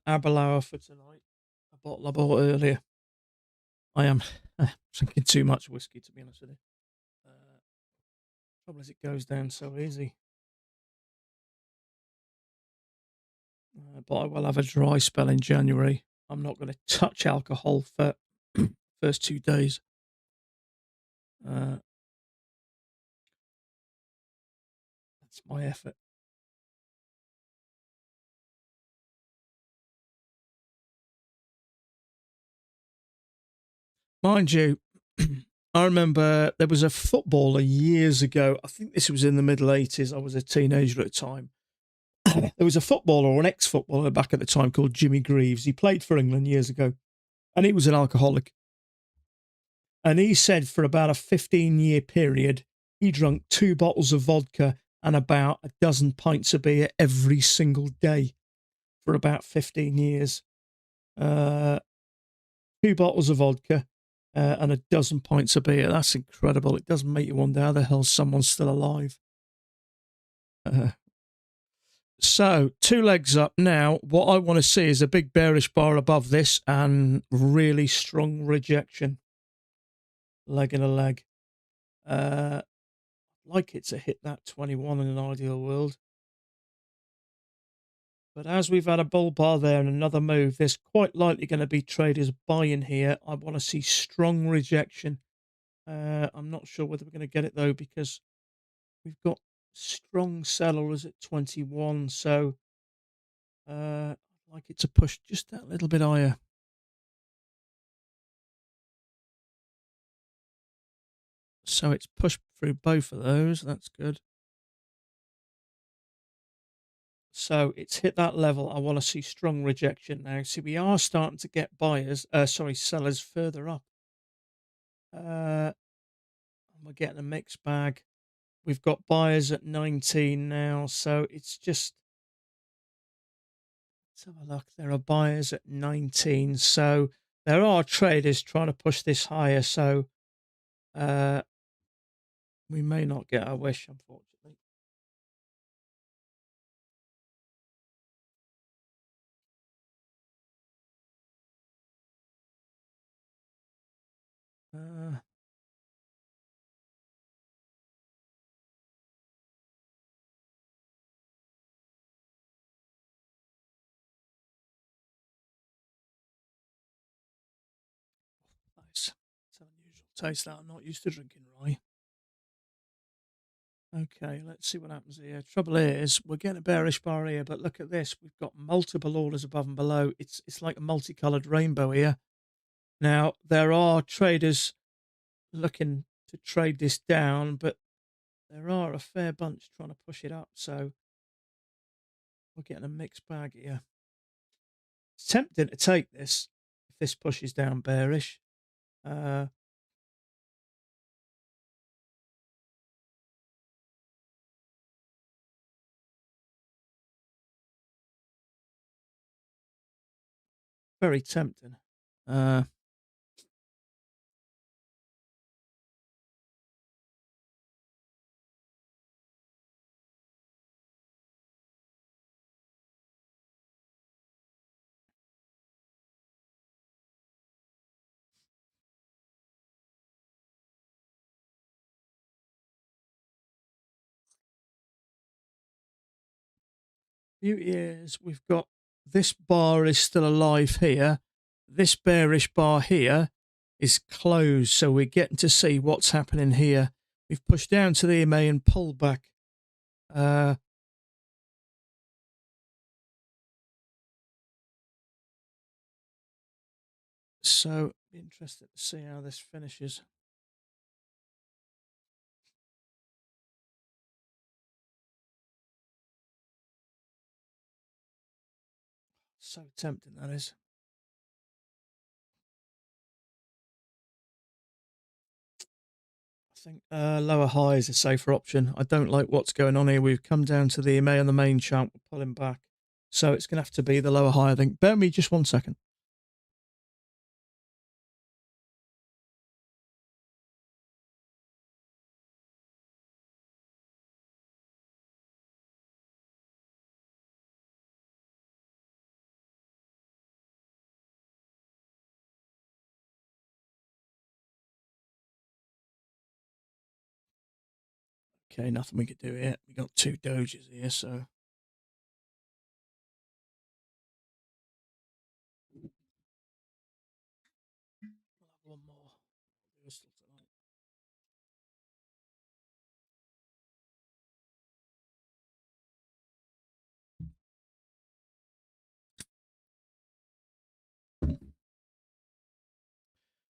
Speaker 1: Aberlour for tonight. A bottle I bought earlier. I am drinking too much whiskey, to be honest with you. Trouble is, it goes down so easy. But I will have a dry spell in January. I'm not going to touch alcohol for first 2 days. That's my effort. Mind you, I remember there was a footballer years ago. I think this was in the middle 80s. I was a teenager at the time. There was a footballer or an ex-footballer back at the time called Jimmy Greaves. He played for England years ago, and he was an alcoholic. And he said for about a 15-year period, he drank 2 bottles of vodka and about a dozen pints of beer every single day for about 15 years. 2 bottles of vodka and a dozen pints of beer. That's incredible. It does make you wonder how the hell someone's still alive. So 2 legs up. Now, what I want to see is a big bearish bar above this and really strong rejection. Leg and a leg. Like it to hit that 21 in an ideal world. But as we've had a bull bar there and another move, there's quite likely going to be traders buying here. I want to see strong rejection. I'm not sure whether we're going to get it though, because we've got strong sellers at 21. So I'd like it to push just that little bit higher. So it's pushed through both of those. That's good. So it's hit that level. I want to see strong rejection now. See, we are starting to get sellers further up. We're getting a mixed bag. We've got buyers at 19 now. So it's just, let's have a look. There are buyers at 19. So there are traders trying to push this higher. So we may not get our wish, unfortunately. Taste that. I'm not used to drinking rye. Okay, let's see what happens here. Trouble is, we're getting a bearish bar here, but look at this. We've got multiple orders above and below. It's like a multicolored rainbow here. Now, there are traders looking to trade this down, but there are a fair bunch trying to push it up. So we're getting a mixed bag here. It's tempting to take this if this pushes down bearish. Very tempting. Beauty is we've got this bar is still alive here. This bearish bar here is closed, so we're getting to see what's happening here. We've pushed down to the EMA and pulled back. So be interested to see how this finishes. So tempting that is. I think lower high is a safer option. I don't like what's going on here. We've come down to the EMA on the main chart. We're pulling back. So it's going to have to be the lower high, I think. Bear with me just 1 second. Okay, nothing we could do here. We got 2 doges here, so. We'll have one more.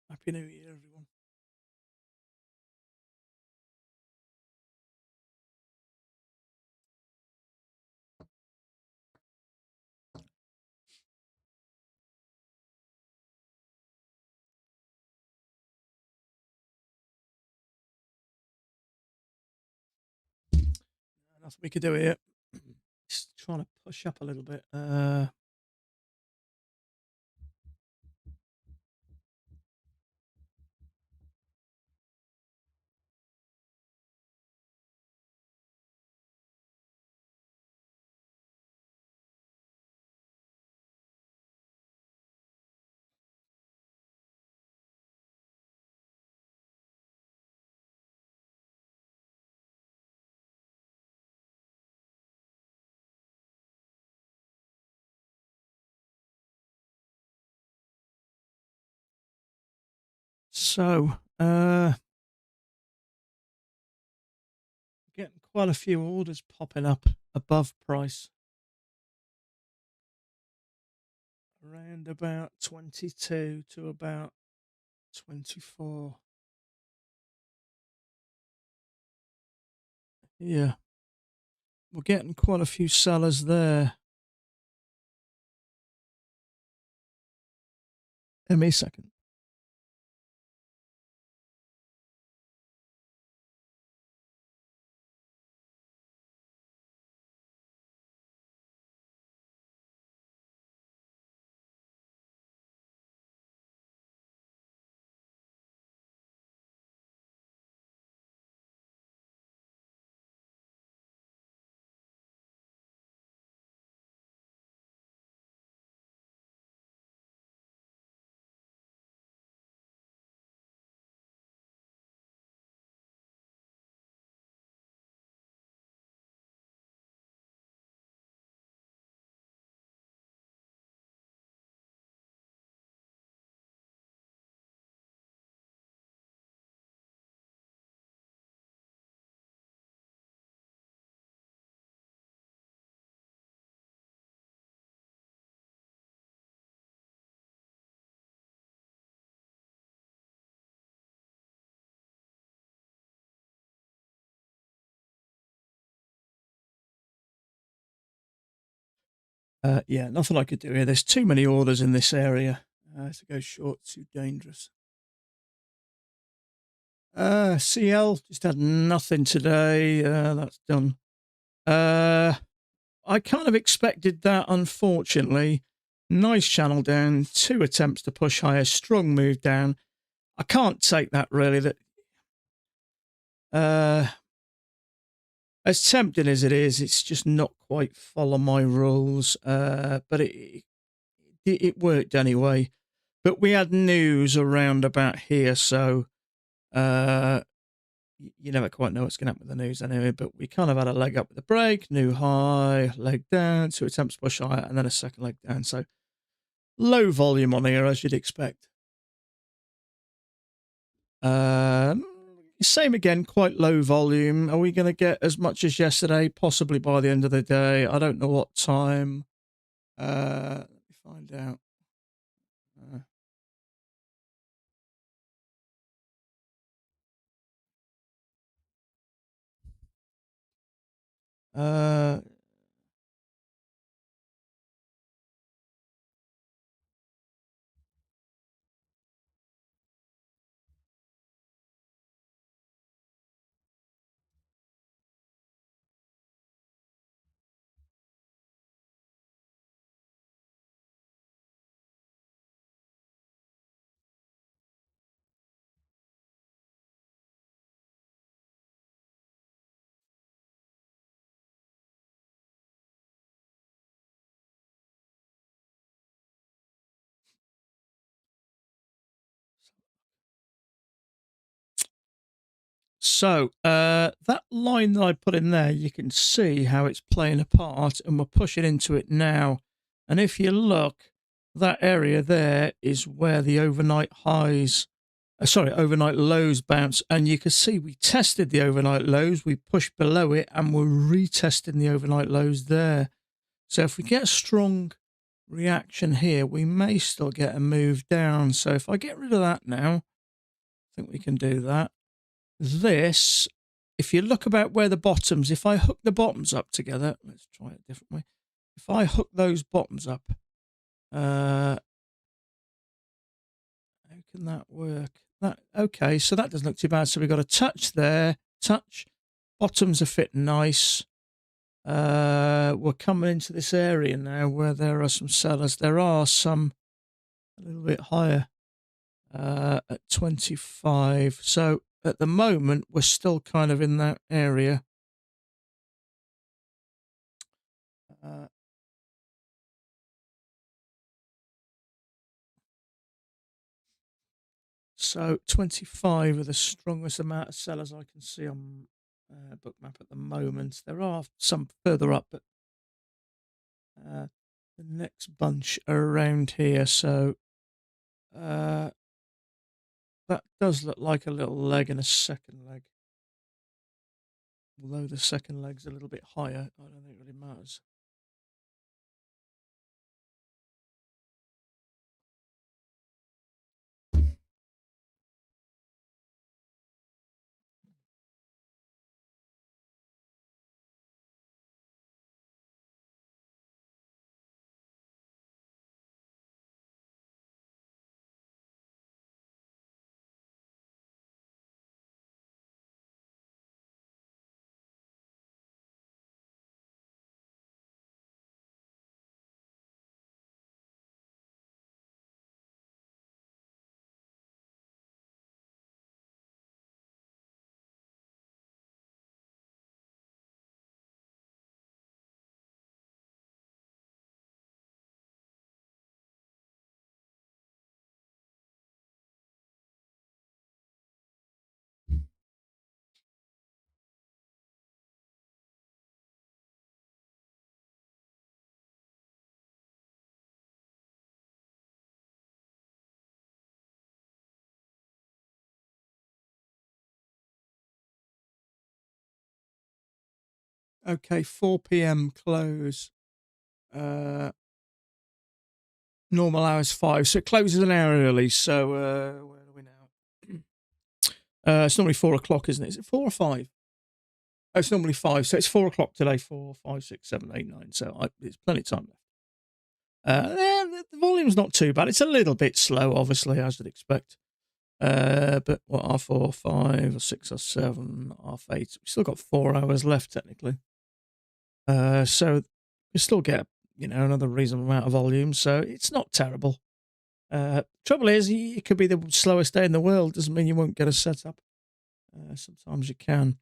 Speaker 1: Happy New Year, everyone. Nothing we could do here. Just trying to push up a little bit. So, getting quite a few orders popping up above price. Around about 22 to about 24. Yeah. We're getting quite a few sellers there. Give me a second. Yeah, nothing I could do here. There's too many orders in this area to go short. Too dangerous. CL just had nothing today. That's done. I kind of expected that, unfortunately. Nice channel down, 2 attempts to push higher, strong move down. I can't take that really. That as tempting as it is, it's just not quite follow my rules. But it worked anyway. But we had news around about here, so you never quite know what's going to happen with the news anyway. But we kind of had a leg up with the break, new high, leg down, 2 attempts to push higher, and then a second leg down. So low volume on here, as you'd expect. Same again, quite low volume. Are we going to get as much as yesterday? Possibly by the end of the day. I don't know what time. Let me find out. So that line that I put in there, you can see how it's playing a part, and we're pushing into it now. And if you look, that area there is where the overnight overnight lows bounce. And you can see we tested the overnight lows, we pushed below it, and we're retesting the overnight lows there. So if we get a strong reaction here, we may still get a move down. So if I get rid of that now, I think we can do that. This, if you look about where the bottoms, if I hook the bottoms up together, let's try it a different way. If I hook those bottoms up, how can that work? Okay, so that doesn't look too bad. So we've got a touch there, touch, bottoms are fitting nice. We're coming into this area now where there are some sellers. There are some a little bit higher at 25. So at the moment, we're still kind of in that area. So 25 are the strongest amount of sellers I can see on Bookmap at the moment. There are some further up, but the next bunch are around here. So that does look like a little leg and a second leg. Although the second leg's a little bit higher, I don't think it really matters. Okay, 4 p.m. close. Normal hours 5, so it closes an hour early. So where are we now? It's normally 4 o'clock, isn't it? Is it 4 or 5? Oh, it's normally 5, so it's 4 o'clock today. 4, 5, 6, 7, 8, 9. So it's plenty of time left. The volume's not too bad. It's a little bit slow, obviously, as you'd expect. But what, R4, 5, or 6, or 7, R8? We've still got 4 hours left, technically. So we still get, another reasonable amount of volume. So it's not terrible. Trouble is, it could be the slowest day in the world. Doesn't mean you won't get a setup. Sometimes you can.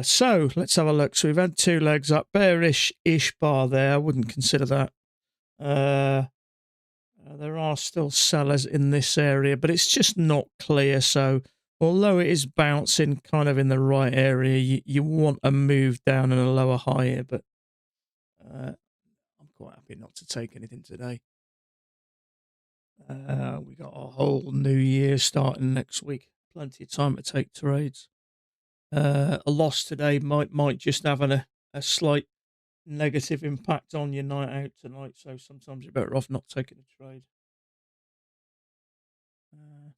Speaker 1: So let's have a look. So we've had 2 legs up, bearish-ish bar there. I wouldn't consider that. There are still sellers in this area, but it's just not clear. So although it is bouncing kind of in the right area, you want a move down and a lower high here, but I'm quite happy not to take anything today. We got a whole new year starting next week. Plenty of time to take trades. A loss today might just have a slight negative impact on your night out tonight, so sometimes you're better off not taking a trade. In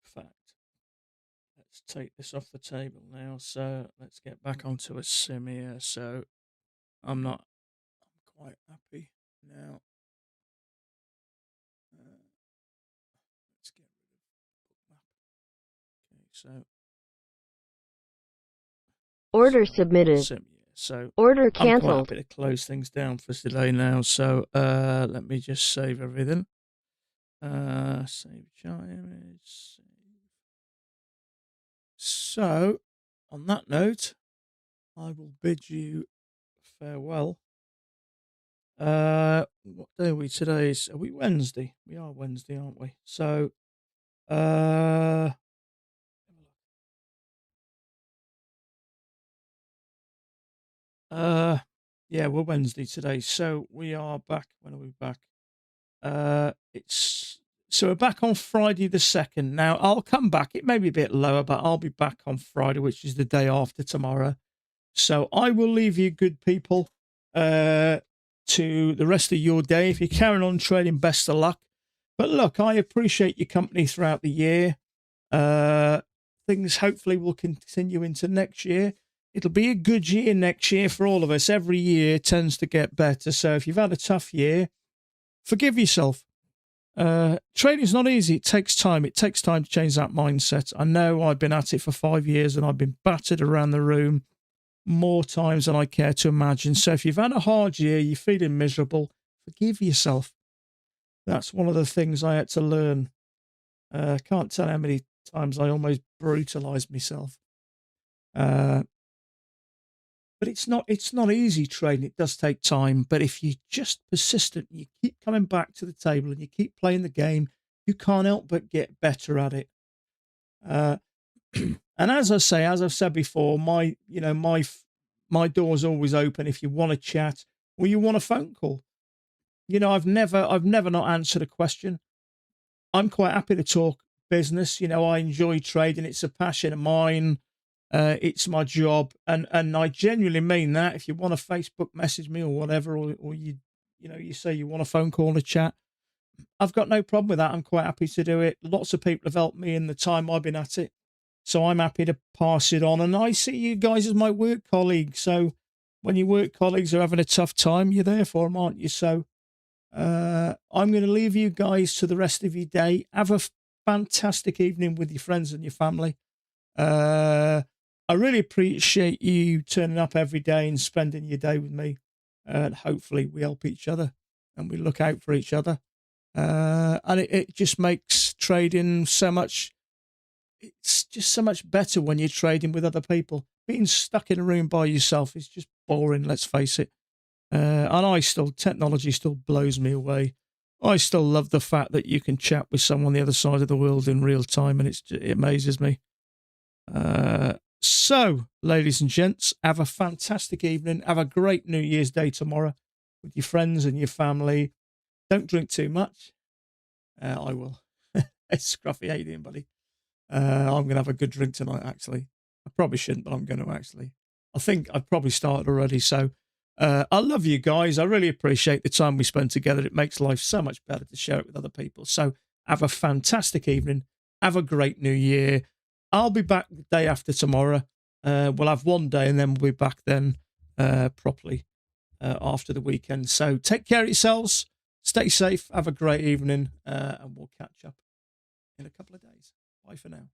Speaker 1: fact, let's take this off the table now. So let's get back onto a sim here. So I'm quite happy now. Let's get rid of bookmap. Okay, so
Speaker 2: Order submitted.
Speaker 1: sim, yeah. So
Speaker 2: Order
Speaker 1: I'm quite
Speaker 2: canceled.
Speaker 1: happy to close things down for today now. So let me just save everything. Save chart image. Save. So on that note, I will bid you farewell. What day are we today? Are we Wednesday? We are Wednesday, aren't we? So yeah, we're Wednesday today. So we are back. When are we back? So we're back on Friday the 2nd. Now I'll come back. It may be a bit lower, but I'll be back on Friday, which is the day after tomorrow. So I will leave you, good people, to the rest of your day. If you're carrying on trading, best of luck. But look, I appreciate your company throughout the year. Things hopefully will continue into next year. It'll be a good year next year for all of us. Every year tends to get better. So if you've had a tough year, forgive yourself. Trading is not easy. It takes time. It takes time to change that mindset. I know I've been at it for 5 years and I've been battered around the room more times than I care to imagine. So if you've had a hard year, you're feeling miserable, forgive yourself. That's one of the things I had to learn. I can't tell how many times I almost brutalized myself. But it's not easy trading. It does take time. But if you're just persistent, you keep coming back to the table and you keep playing the game, you can't help but get better at it. And as I've said before, my door's always open if you want to chat or you want a phone call. I've never not answered a question. I'm quite happy to talk business. I enjoy trading. It's a passion of mine. It's my job, and I genuinely mean that. If you want to Facebook message me or whatever, or you say you want a phone call and a chat, I've got no problem with that. I'm quite happy to do it. Lots of people have helped me in the time I've been at it, so I'm happy to pass it on. And I see you guys as my work colleagues. So when your work colleagues are having a tough time, you're there for them, aren't you? So I'm going to leave you guys to the rest of your day. Have a fantastic evening with your friends and your family. I really appreciate you turning up every day and spending your day with me. And hopefully we help each other and we look out for each other. And it just makes trading it's just so much better when you're trading with other people. Being stuck in a room by yourself is just boring, let's face it. And technology still blows me away. I still love the fact that you can chat with someone on the other side of the world in real time, and it amazes me. So, ladies and gents, have a fantastic evening. Have a great New Year's Day tomorrow with your friends and your family. Don't drink too much. I will. It's Scruffy. How you doing, buddy? I'm going to have a good drink tonight, actually. I probably shouldn't, but I'm going to actually. I think I've probably started already. So, I love you guys. I really appreciate the time we spend together. It makes life so much better to share it with other people. So, Have a fantastic evening. Have a great new year. I'll be back the day after tomorrow. We'll have one day and then we'll be back then properly after the weekend. So take care of yourselves. Stay safe. Have a great evening. And we'll catch up in a couple of days. Bye for now.